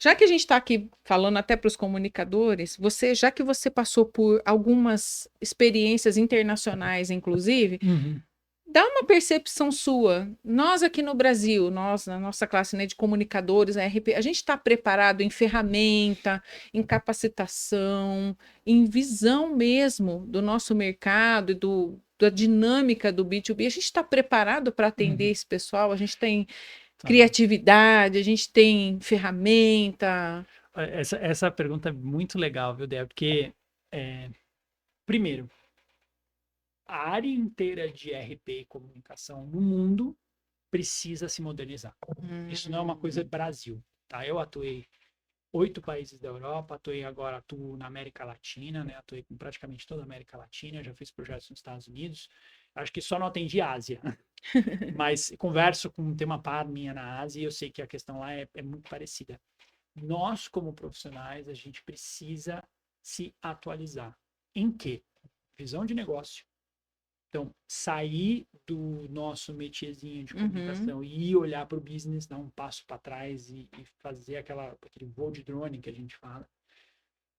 já que a gente está aqui falando até para os comunicadores, já que você passou por algumas experiências internacionais, inclusive, Uhum. dá uma percepção sua. Nós aqui no Brasil, nós, na nossa classe, né, de comunicadores, a RP, a gente está preparado em ferramenta, em capacitação, em visão mesmo do nosso mercado e da dinâmica do B2B. A gente está preparado para atender Uhum. esse pessoal? A gente tem Tá. criatividade, a gente tem ferramenta. Essa pergunta é muito legal, viu, Débora? Porque, primeiro, a área inteira de RP e comunicação no mundo precisa se modernizar. Isso não é uma coisa Hum, Brasil, tá? Eu atuei 8 países da Europa, atuo na América Latina, né? Atuei com praticamente toda a América Latina, já fiz projetos nos Estados Unidos. Acho que só não atendi a Ásia, mas converso com tem uma par minha na Ásia e eu sei que a questão lá é muito parecida. Nós, como profissionais, a gente precisa se atualizar. Em quê? Visão de negócio. Então, sair do nosso métierzinho de uhum, comunicação e olhar para o business, dar um passo para trás e fazer aquele voo de drone que a gente fala.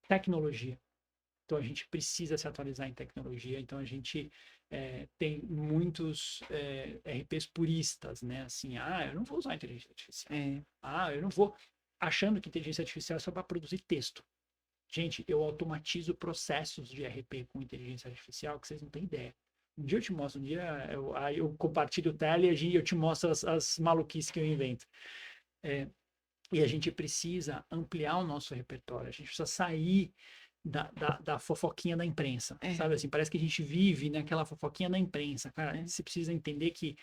Tecnologia. Então, a gente precisa se atualizar em tecnologia. Então, a gente tem muitos RPs puristas, né? Assim, eu não vou usar inteligência artificial. é. Eu não vou achando que inteligência artificial é só para produzir texto. Gente, eu automatizo processos de RP com inteligência artificial que vocês não têm ideia. Um dia eu te mostro, um dia eu compartilho o tela e eu te mostro as maluquices que eu invento. E a gente precisa ampliar o nosso repertório, a gente precisa sair da fofoquinha da imprensa, É, sabe assim? Parece que a gente vive naquela fofoquinha da imprensa, cara. é. Você precisa entender que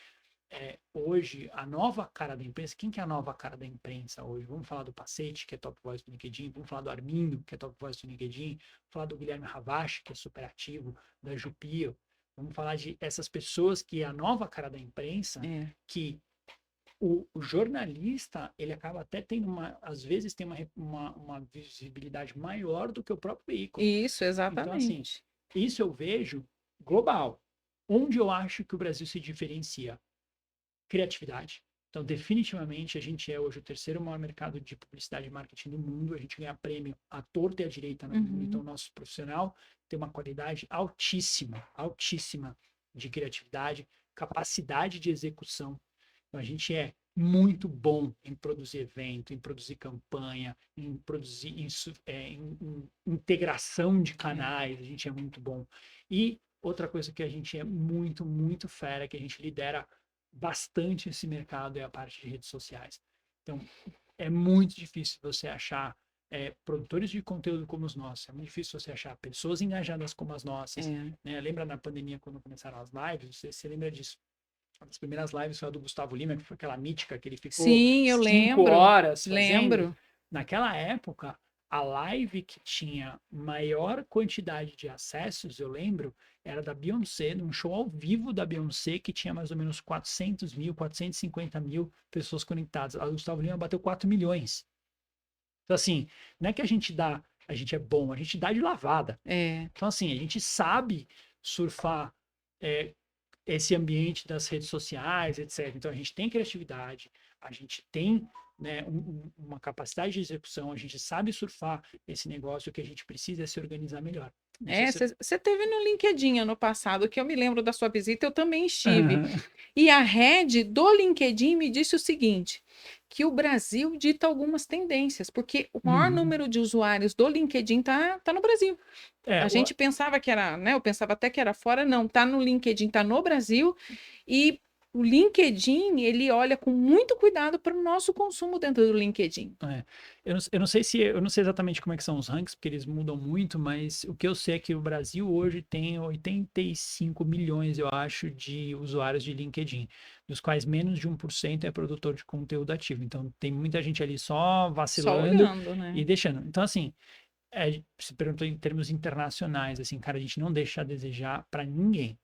hoje a nova cara da imprensa, quem que é a nova cara da imprensa hoje? Vamos falar do Pacete, que é top voice do LinkedIn, vamos falar do Armindo, que é top voice do LinkedIn, vamos falar do Guilherme Ravache, que é super ativo, da Jupio, vamos falar de essas pessoas que é a nova cara da imprensa, É. que o jornalista, ele acaba até tendo às vezes tem uma visibilidade maior do que o próprio veículo. Isso, Então, assim, exatamente. isso eu vejo global. Onde eu acho que o Brasil se diferencia? Criatividade. Então, definitivamente, a gente é hoje o terceiro maior mercado de publicidade e marketing do mundo. A gente ganha prêmio à torta e à direita no mundo. Então, Uhum. nosso profissional tem uma qualidade altíssima, altíssima de criatividade, capacidade de execução. Então, a gente é muito bom em produzir evento, em produzir campanha, em produzir em integração de É. canais. A gente é muito bom. E outra coisa que a gente é muito, muito fera, que a gente lidera bastante esse mercado é a parte de redes sociais. Então, é muito difícil você achar produtores de conteúdo como os nossos, é muito difícil você achar pessoas engajadas como as nossas. É. Né? Lembra na pandemia, quando começaram as lives? Você lembra disso? Uma das primeiras lives foi a do Gustavo Lima, que foi aquela mítica, que ele ficou Sim, eu 5 horas fazendo. lembro. Naquela época, a live que tinha maior quantidade de acessos, eu lembro, era da Beyoncé, num show ao vivo da Beyoncé, que tinha mais ou menos 400 mil, 450 mil pessoas conectadas. A Gustavo Lima bateu 4 milhões. Então, assim, não é que a gente é bom, a gente dá de lavada. É. Então, assim, a gente sabe surfar é, esse ambiente das redes sociais, etc. Então, a gente tem criatividade, a gente tem né, uma capacidade de execução, a gente sabe surfar esse negócio, o que a gente precisa é se organizar melhor. Não sei É, se... você teve no LinkedIn ano passado, que eu me lembro da sua visita, eu também estive. Aham. E a head do LinkedIn me disse o seguinte, que o Brasil dita algumas tendências, porque o maior Uhum. número de usuários do LinkedIn tá no Brasil. É, A gente pensava que era, né? Eu pensava até que era fora, não, tá no LinkedIn, tá no Brasil, e o LinkedIn, ele olha com muito cuidado para o nosso consumo dentro do LinkedIn. Eu não sei exatamente como é que são os rankings, porque eles mudam muito, mas o que eu sei é que o Brasil hoje tem 85 milhões, eu acho, de usuários de LinkedIn, dos quais menos de 1% é produtor de conteúdo ativo. Então, tem muita gente ali só Só vacilando olhando, né? e deixando. Então, assim, se perguntou em termos internacionais, assim, cara, a gente não deixa a desejar para ninguém,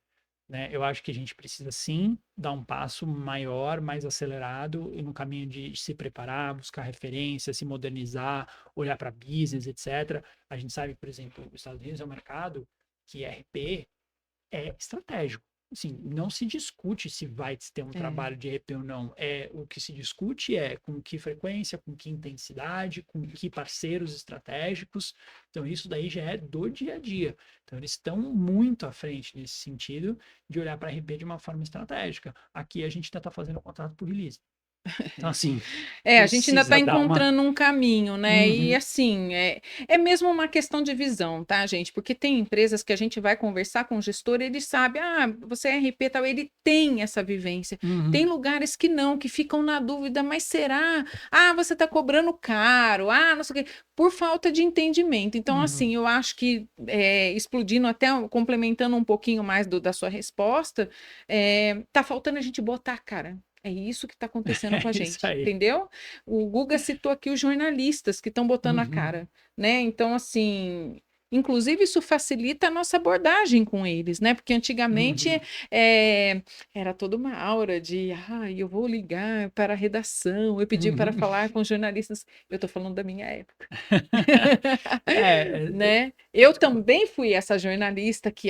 né? Eu acho que a gente precisa sim dar um passo maior, mais acelerado e no caminho de se preparar, buscar referência, se modernizar, olhar para business, etc. A gente sabe, por exemplo, os Estados Unidos é um mercado que RP é estratégico. Assim, não se discute se vai ter um É. trabalho de RP ou não. O que se discute é com que frequência, com que intensidade, com que parceiros estratégicos. Então, isso daí já é do dia a dia. Então, eles estão muito à frente nesse sentido de olhar para RP de uma forma estratégica. Aqui a gente ainda está fazendo contrato por release. Então, assim, A gente ainda está precisa dar uma. encontrando um caminho, né? E Uhum, assim, é mesmo uma questão de visão, tá, gente? Porque tem empresas que a gente vai conversar com o gestor, ele sabe, você é RP e tal, ele tem essa vivência. Tem uhum, lugares que não, que ficam na dúvida, mas será? Você está cobrando caro, não sei o quê, por falta de entendimento. Então, uhum. assim, eu acho que explodindo, até complementando um pouquinho mais da sua resposta, tá faltando a gente botar a cara. É isso que está acontecendo com a É isso gente, aí. entendeu? O Guga citou aqui os jornalistas que estão botando a Uhum, cara, né? Então, assim, inclusive isso facilita a nossa abordagem com eles, né? Porque antigamente uhum, é, era toda uma aura de, eu vou ligar para a redação, eu pedi para uhum. falar com os jornalistas. Eu estou falando da minha época, É, né? Eu também fui essa jornalista que,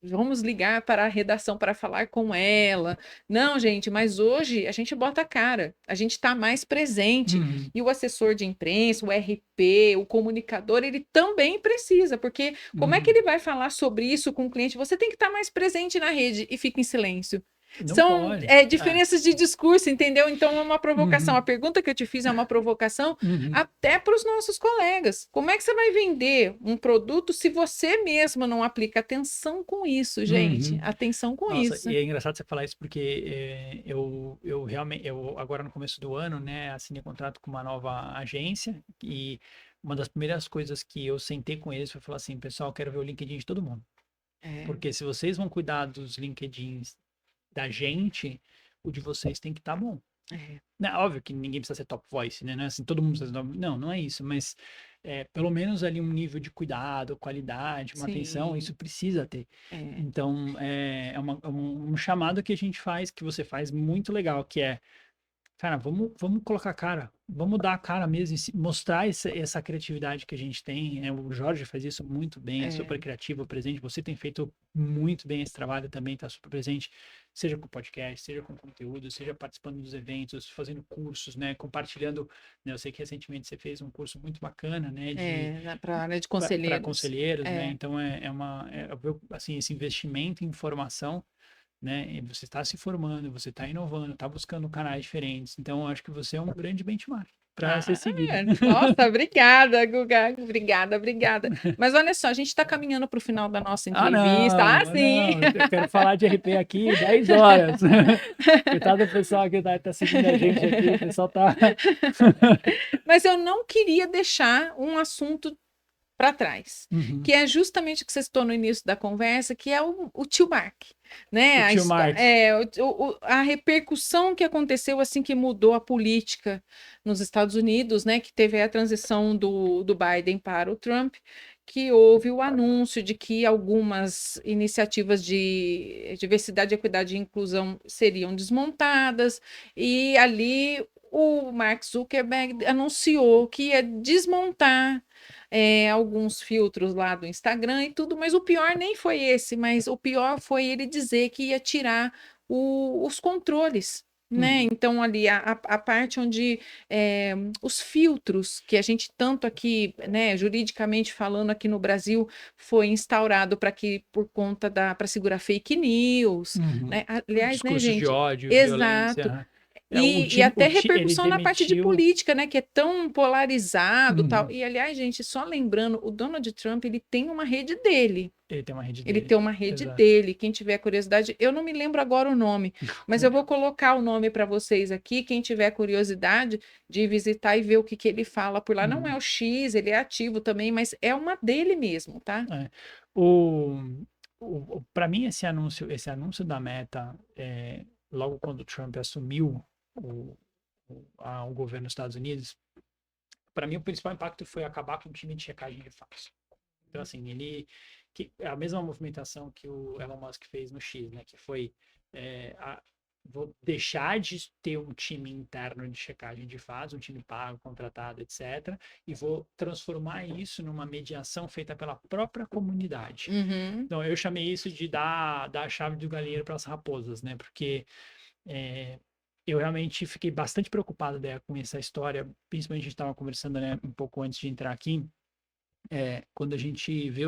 vamos ligar para a redação para falar com ela. Não, gente, mas hoje a gente bota a cara, a gente está mais presente. uhum, E o assessor de imprensa, o RP, o comunicador, ele também precisa, porque como é que uhum. ele vai falar sobre isso com o cliente? Você tem que estar mais presente na rede e fica em silêncio. Não São pode. diferenças de discurso, entendeu? Então é uma provocação. A Uhum, pergunta que eu te fiz é uma provocação uhum, até para os nossos colegas. Como é que você vai vender um produto se você mesmo não aplica atenção com isso, gente? uhum. Atenção com Nossa, isso. e é engraçado você falar isso porque eu realmente, agora no começo do ano, né, assinei contrato com uma nova agência e uma das primeiras coisas que eu sentei com eles foi falar assim, pessoal, quero ver o LinkedIn de todo mundo. É, Porque se vocês vão cuidar dos LinkedIns da gente, o de vocês tem que estar bom. é, Né, óbvio que ninguém precisa ser top voice, né? Não é assim, todo mundo precisa ser top... Não, não é isso, mas pelo menos ali um nível de cuidado, qualidade, uma atenção, sim, isso precisa ter. é, Então, um chamado que a gente faz, que você faz muito legal, que é, cara, vamos colocar a cara, vamos dar a cara mesmo, e mostrar essa criatividade que a gente tem. Né? O Jorge faz isso muito bem, é super é, criativo, presente. Você tem feito muito bem esse trabalho também, está super presente, seja com podcast, seja com conteúdo, seja participando dos eventos, fazendo cursos, né? Compartilhando. Né? Eu sei que recentemente você fez um curso muito bacana, né? para a área de Para conselheiros. conselheiros, né? É. Então assim, esse investimento em formação, né? E você está se formando, você está inovando, está buscando canais diferentes. Então, eu acho que você é um grande benchmark para ser seguido. Nossa, obrigada, Guga. Obrigada, obrigada. Mas olha só, a gente está caminhando para o final da nossa Ah, entrevista. não, Sim. não, eu quero falar de RP aqui 10 horas. Coitado do pessoal que tá seguindo a gente aqui, o pessoal tá. Mas eu não queria deixar um assunto para trás, Uhum. que é justamente o que você citou no início da conversa, que é o tio Mark, né? O tio Mark. A repercussão que aconteceu assim que mudou a política nos Estados Unidos, né? Que teve a transição do Biden para o Trump, que houve o anúncio de que algumas iniciativas de diversidade, equidade e inclusão seriam desmontadas, e ali o Mark Zuckerberg anunciou que ia desmontar alguns filtros lá do Instagram e tudo, mas o pior nem foi esse, mas o pior foi ele dizer que ia tirar os controles. Né? Uhum. Então, ali a parte onde os filtros que a gente tanto aqui, né, juridicamente falando aqui no Brasil, foi instaurado para que, por conta para segurar fake news, Uhum. né? Aliás, né, Discursos de gente? ódio, Exato. violência. O E time, até ele repercussão na parte de demitiu. política, né? Que é tão polarizado, tal. Uhum. E aliás, gente, só lembrando, o Donald Trump, ele tem uma rede dele. Ele tem uma rede Ele dele. tem uma rede Exato. dele. Quem tiver curiosidade, eu não me lembro agora o nome, mas eu vou colocar o nome para vocês aqui. Quem tiver curiosidade de visitar e ver o que, que ele fala por lá. Não é Uhum. o X, ele é ativo também, mas é uma dele mesmo, tá? É. O, Para mim, esse anúncio da Meta, logo quando o Trump assumiu o governo dos Estados Unidos, para mim o principal impacto foi acabar com o time de checagem de fatos. Então, assim, é a mesma movimentação que o Elon Musk fez no X, né? Que foi, é, a- vou deixar de ter um time interno de checagem de fatos, um time pago, contratado, etc. E vou transformar isso numa mediação feita pela própria comunidade. Uhum. Então, eu chamei isso de dar a chave do galinheiro para as raposas, né? Porque eu realmente fiquei bastante preocupado, né, com essa história, principalmente a gente estava conversando, né, um pouco antes de entrar aqui, quando a gente vê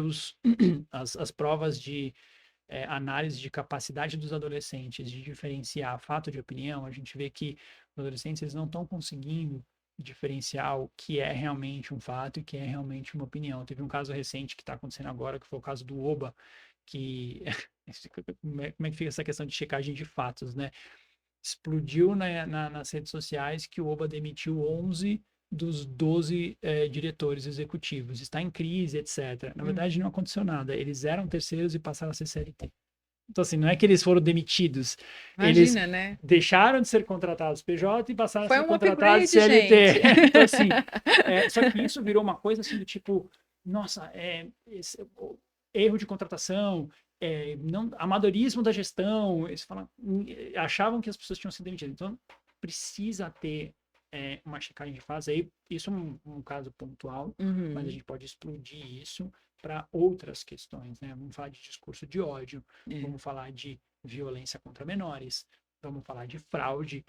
as provas de análise de capacidade dos adolescentes de diferenciar fato de opinião, a gente vê que os adolescentes eles não estão conseguindo diferenciar o que é realmente um fato e o que é realmente uma opinião. Teve um caso recente que está acontecendo agora, que foi o caso do Oba, que como é que fica essa questão de checagem de fatos, né? Explodiu nas redes sociais que o Oba demitiu 11 dos 12 diretores executivos. Está em crise, etc. Na verdade, não aconteceu nada. Eles eram terceiros e passaram a ser CLT. Então, assim, não é que eles foram demitidos. Eles Imagina, né? deixaram de ser contratados PJ e passaram a Foi ser um contratados upgrade, CLT. gente. Então, assim, só que isso virou uma coisa assim do tipo, nossa, erro de contratação, não, amadorismo da gestão. Eles achavam que as pessoas tinham sido demitidas. Então, precisa ter uma checagem de fase. Aí, isso é um caso pontual, mas a Uhum. gente pode explodir isso para outras questões, né? Vamos falar de discurso de ódio, É. vamos falar de violência contra menores, vamos falar de fraude.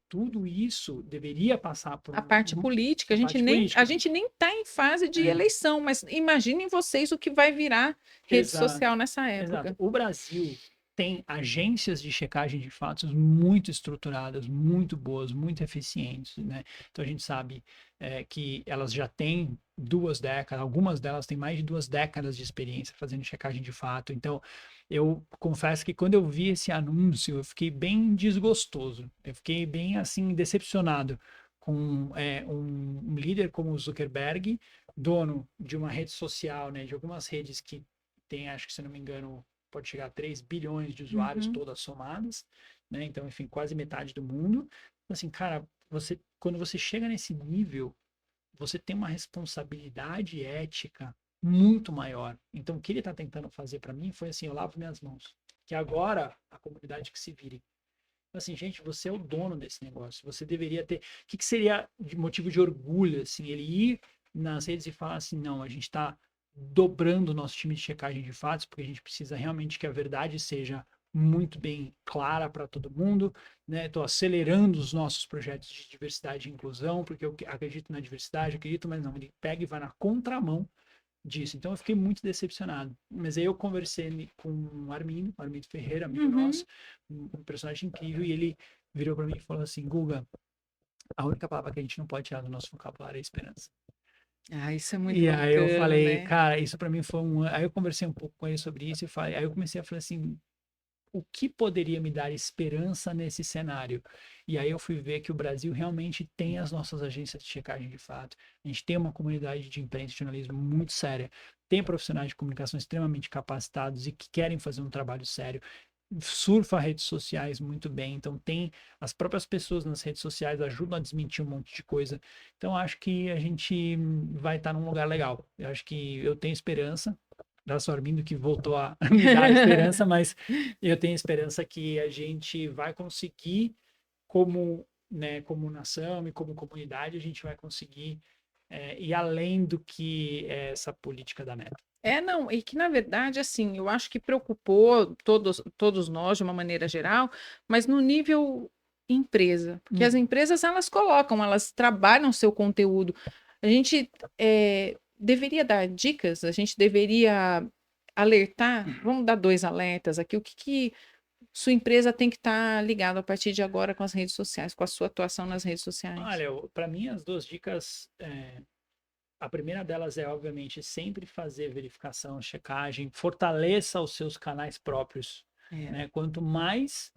Tudo isso deveria passar por A parte política, uma parte a política. gente nem está em fase de É, eleição, mas imaginem vocês o que vai virar rede exato, social nessa exato. época. O Brasil tem agências de checagem de fatos muito estruturadas, muito boas, muito eficientes, né? Então a gente sabe que elas já têm 2 décadas, algumas delas têm mais de 2 décadas de experiência fazendo checagem de fato. Então eu confesso que quando eu vi esse anúncio, eu fiquei bem desgostoso, eu fiquei bem assim decepcionado com um líder como o Zuckerberg, dono de uma rede social, né, de algumas redes que tem, acho que se não me engano, pode chegar a 3 bilhões de usuários Uhum. todas somadas, né? Então, enfim, quase metade do mundo. Assim, cara, quando você chega nesse nível, você tem uma responsabilidade ética muito maior. Então, o que ele está tentando fazer para mim foi assim, eu lavo minhas mãos, que agora a comunidade que se vire. Assim, gente, você é o dono desse negócio. Você deveria ter. O que seria de motivo de orgulho, assim, ele ir nas redes e falar assim, não, a gente está dobrando o nosso time de checagem de fatos, porque a gente precisa realmente que a verdade seja muito bem clara para todo mundo, né? Estou acelerando os nossos projetos de diversidade e inclusão, porque eu acredito na diversidade, acredito, mas não, ele pega e vai na contramão disso. Então eu fiquei muito decepcionado. Mas aí eu conversei com o Armindo Ferreira, amigo Uhum. nosso, um personagem incrível, e ele virou para mim e falou assim: Guga, a única palavra que a gente não pode tirar do nosso vocabulário é esperança. Ah, isso é muito E aí eu bacana, falei, né? cara, isso para mim foi um. Aí eu conversei um pouco com ele sobre isso e falei, aí eu comecei a falar assim, o que poderia me dar esperança nesse cenário? E aí eu fui ver que o Brasil realmente tem as nossas agências de checagem de fato. A gente tem uma comunidade de imprensa e jornalismo muito séria. Tem profissionais de comunicação extremamente capacitados e que querem fazer um trabalho sério. Surfa redes sociais muito bem, então tem as próprias pessoas nas redes sociais ajudam a desmentir um monte de coisa. Então acho que a gente vai estar num lugar legal. Eu acho que eu tenho esperança, da Sormindo que voltou a me dar esperança, mas eu tenho esperança que a gente vai conseguir, como, né, como nação e como comunidade, a gente vai conseguir ir além do que é essa política da meta. É, não, e que na verdade, assim, eu acho que preocupou todos nós de uma maneira geral, mas no nível empresa, porque as Uhum. empresas elas colocam, elas trabalham seu conteúdo. A gente deveria dar dicas, a gente deveria alertar, vamos dar dois alertas aqui, o que sua empresa tem que estar ligada a partir de agora com as redes sociais, com a sua atuação nas redes sociais? Olha, para mim as duas dicas, a primeira delas é, obviamente, sempre fazer verificação, checagem, fortaleça os seus canais próprios, né? Quanto mais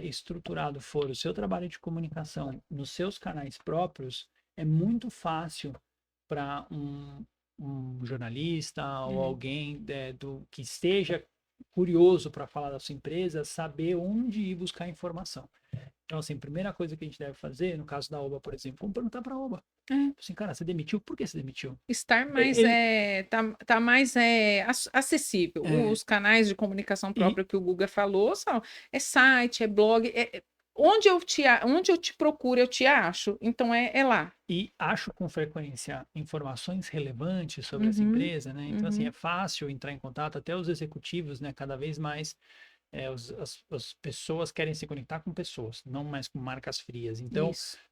estruturado for o seu trabalho de comunicação nos seus canais próprios, é muito fácil para um jornalista ou alguém que esteja curioso para falar da sua empresa, saber onde ir buscar informação. Então, assim, a primeira coisa que a gente deve fazer, no caso da Oba, por exemplo, vamos perguntar para a Oba. Assim, cara, você demitiu? Por que você demitiu? Estar mais tá mais acessível. Os canais de comunicação própria que o Guga falou é site, é blog, onde eu te procuro, eu te acho. Então é lá. E acho com frequência informações relevantes sobre essa empresa, né? Então, assim, é fácil entrar em contato, até os executivos, né? Cada vez mais as pessoas querem se conectar com pessoas, não mais com marcas frias. Então,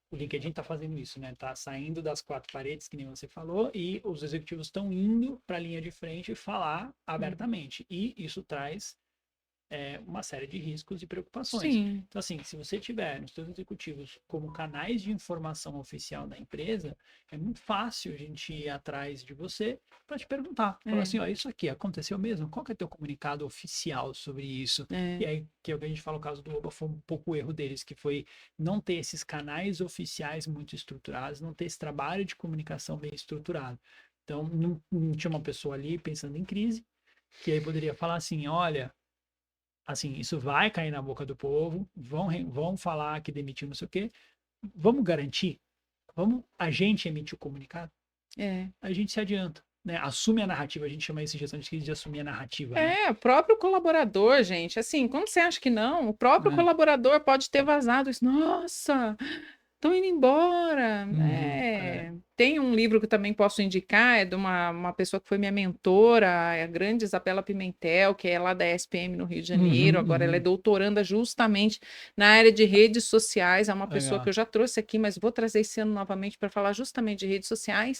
o LinkedIn está fazendo isso, né? Tá saindo das quatro paredes, que nem você falou, e os executivos estão indo para a linha de frente e falar abertamente. E isso traz uma série de riscos e preocupações. Sim. Então, assim, se você tiver nos seus executivos como canais de informação oficial da empresa, é muito fácil a gente ir atrás de você para te perguntar. Falar assim, ó, isso aqui aconteceu mesmo? Qual que é teu comunicado oficial sobre isso? E aí, que é o que a gente fala, o caso do Oba foi um pouco o erro deles, que foi não ter esses canais oficiais muito estruturados, não ter esse trabalho de comunicação bem estruturado. Então, não tinha uma pessoa ali pensando em crise, que aí poderia falar assim, olha, assim, isso vai cair na boca do povo, vão falar que demitiu não sei o quê, vamos garantir, vamos a gente emitir o comunicado, a gente se adianta, né? Assume a narrativa, a gente chama isso em gestão de crise de assumir a narrativa, né? O próprio colaborador, gente, assim, quando você acha que não, o próprio colaborador pode ter vazado isso, nossa, estão indo embora. Tem um livro que eu também posso indicar, é de uma pessoa que foi minha mentora, a grande Isabela Pimentel, que é lá da SPM no Rio de Janeiro. Agora ela é doutoranda justamente na área de redes sociais. É uma pessoa que eu já trouxe aqui, mas vou trazer esse ano novamente para falar justamente de redes sociais.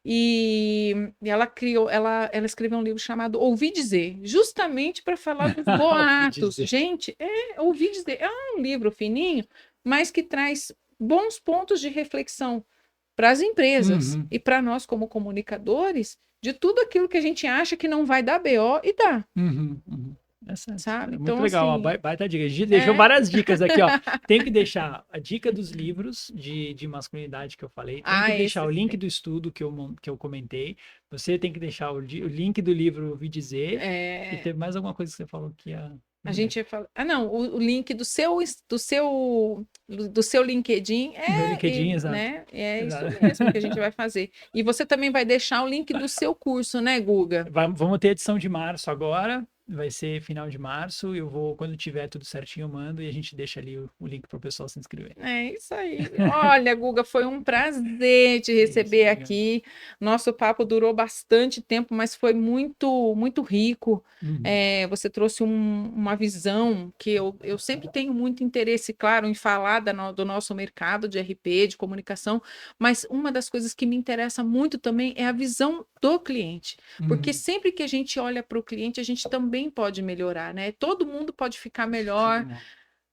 E ela escreveu um livro chamado Ouvi Dizer, justamente para falar dos boatos. Gente, Ouvi Dizer é um livro fininho, mas que traz bons pontos de reflexão para as empresas e para nós como comunicadores de tudo aquilo que a gente acha que não vai dar BO e dá. Sabe? Muito Então, legal, assim, uma baita dica. A gente deixou várias dicas aqui, ó. Tem que deixar a dica dos livros de masculinidade que eu falei. Tem que deixar o link do estudo que eu comentei. Você tem que deixar o link do livro Ouvi Dizer. E teve mais alguma coisa que você falou que ia... A gente fala. Não, o link do seu LinkedIn exato. Né? Isso mesmo que a gente vai fazer. E você também vai deixar o link do seu curso, né, Guga? Vamos ter edição de março agora. Vai ser final de março. Eu vou, quando tiver tudo certinho, eu mando e a gente deixa ali o link para o pessoal se inscrever. É isso aí. Olha, Guga, foi um prazer te receber aqui. Nosso papo durou bastante tempo, mas foi muito, muito rico. Você trouxe uma visão que eu sempre tenho muito interesse, claro, em falar do nosso mercado de RP, de comunicação, mas uma das coisas que me interessa muito também é a visão do cliente. Porque sempre que a gente olha para o cliente, a gente também pode melhorar, né? Todo mundo pode ficar melhor.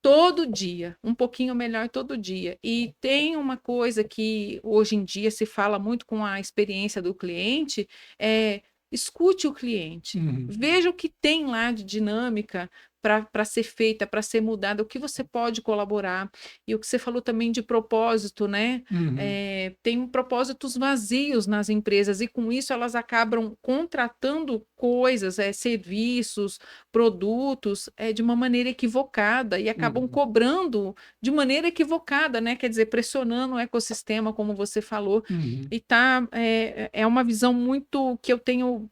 Todo dia, um pouquinho melhor todo dia. E tem uma coisa que hoje em dia se fala muito com a experiência do cliente, escute o cliente, veja o que tem lá de dinâmica para ser feita, para ser mudada, o que você pode colaborar. E o que você falou também de propósito, né? Tem propósitos vazios nas empresas, e com isso elas acabam contratando coisas, serviços, produtos, de uma maneira equivocada e acabam cobrando de maneira equivocada, né? Quer dizer, pressionando o ecossistema, como você falou. E é uma visão muito que eu tenho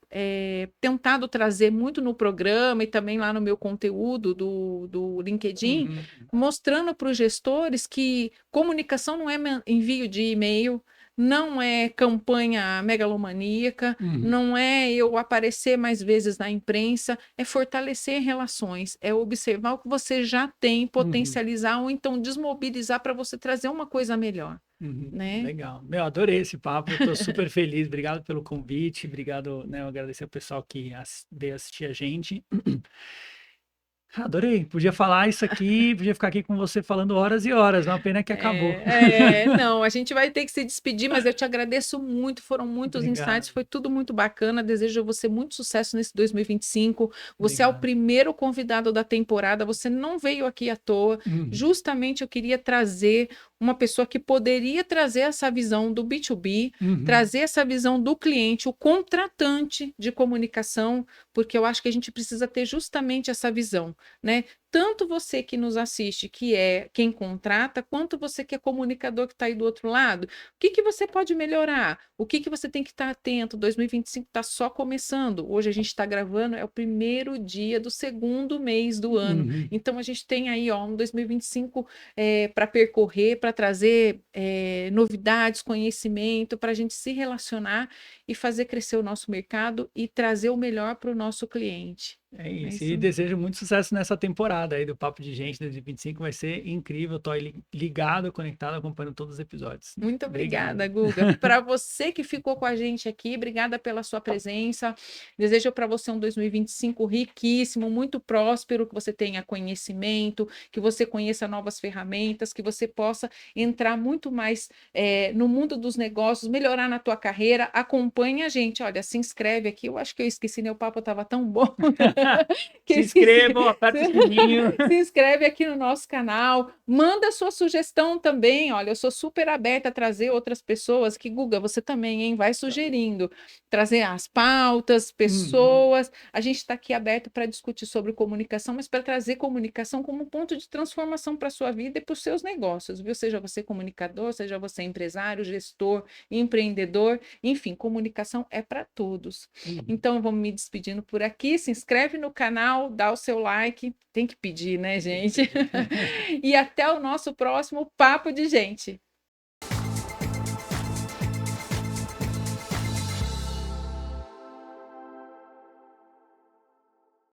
tentado trazer muito no programa e também lá no meu conteúdo do LinkedIn, mostrando para os gestores que comunicação não é envio de e-mail, não é campanha megalomaníaca, não é eu aparecer mais vezes na imprensa, é fortalecer relações, é observar o que você já tem, potencializar ou então desmobilizar para você trazer uma coisa melhor. Né? Legal. Meu, adorei esse papo, estou super feliz. Obrigado pelo convite, obrigado, né, eu agradecer ao pessoal que veio assistir a gente. Adorei. Podia falar isso aqui, podia ficar aqui com você falando horas e horas. Uma pena que acabou. Não, a gente vai ter que se despedir, mas eu te agradeço muito, foram muitos insights, Obrigado, foi tudo muito bacana. Desejo a você muito sucesso nesse 2025. Você é o obrigado. primeiro convidado da temporada, você não veio aqui à toa. Uhum, Justamente eu queria trazer uma pessoa que poderia trazer essa visão do B2B, uhum, trazer essa visão do cliente, o contratante de comunicação, porque eu acho que a gente precisa ter justamente essa visão, né? Tanto você que nos assiste, que é quem contrata, quanto você que é comunicador que está aí do outro lado. O que que você pode melhorar? O que que você tem que estar atento? 2025 está só começando. Hoje a gente está gravando, é o primeiro dia do segundo mês do ano. uhum. Então a gente tem aí ó, um 2025 para percorrer, para trazer novidades, conhecimento, para a gente se relacionar e fazer crescer o nosso mercado e trazer o melhor para o nosso cliente. É É isso. E isso. desejo muito sucesso nessa temporada aí do Papo de Gente 2025. Vai ser incrível. Tô aí ligado, conectado, acompanhando todos os episódios. Muito obrigada, Obrigado. Guga. Para você que ficou com a gente aqui, obrigada pela sua presença. Desejo para você um 2025 riquíssimo, muito próspero, que você tenha conhecimento, que você conheça novas ferramentas, que você possa entrar muito mais no mundo dos negócios, melhorar na tua carreira. Acompanhe a gente. Olha, se inscreve aqui. Eu acho que eu esqueci, né? O papo estava tão bom que eu Se esqueci. inscrevam, aperta o sininho. Se inscreve aqui no nosso canal, manda sua sugestão também. Olha, eu sou super aberta a trazer outras pessoas. Que Guga, você também, hein? Vai sugerindo, trazer as pautas, Uhum. pessoas. A gente está aqui aberto para discutir sobre comunicação, mas para trazer comunicação como ponto de transformação para a sua vida e para os seus negócios, viu? Seja você comunicador, seja você empresário, gestor, empreendedor, enfim, comunicação é para todos. Uhum. Então, vamos me despedindo por aqui. Se inscreve no canal, dá o seu like. Tem que pedir, né, Tem que gente? pedir. E até o nosso próximo Papo de Gente.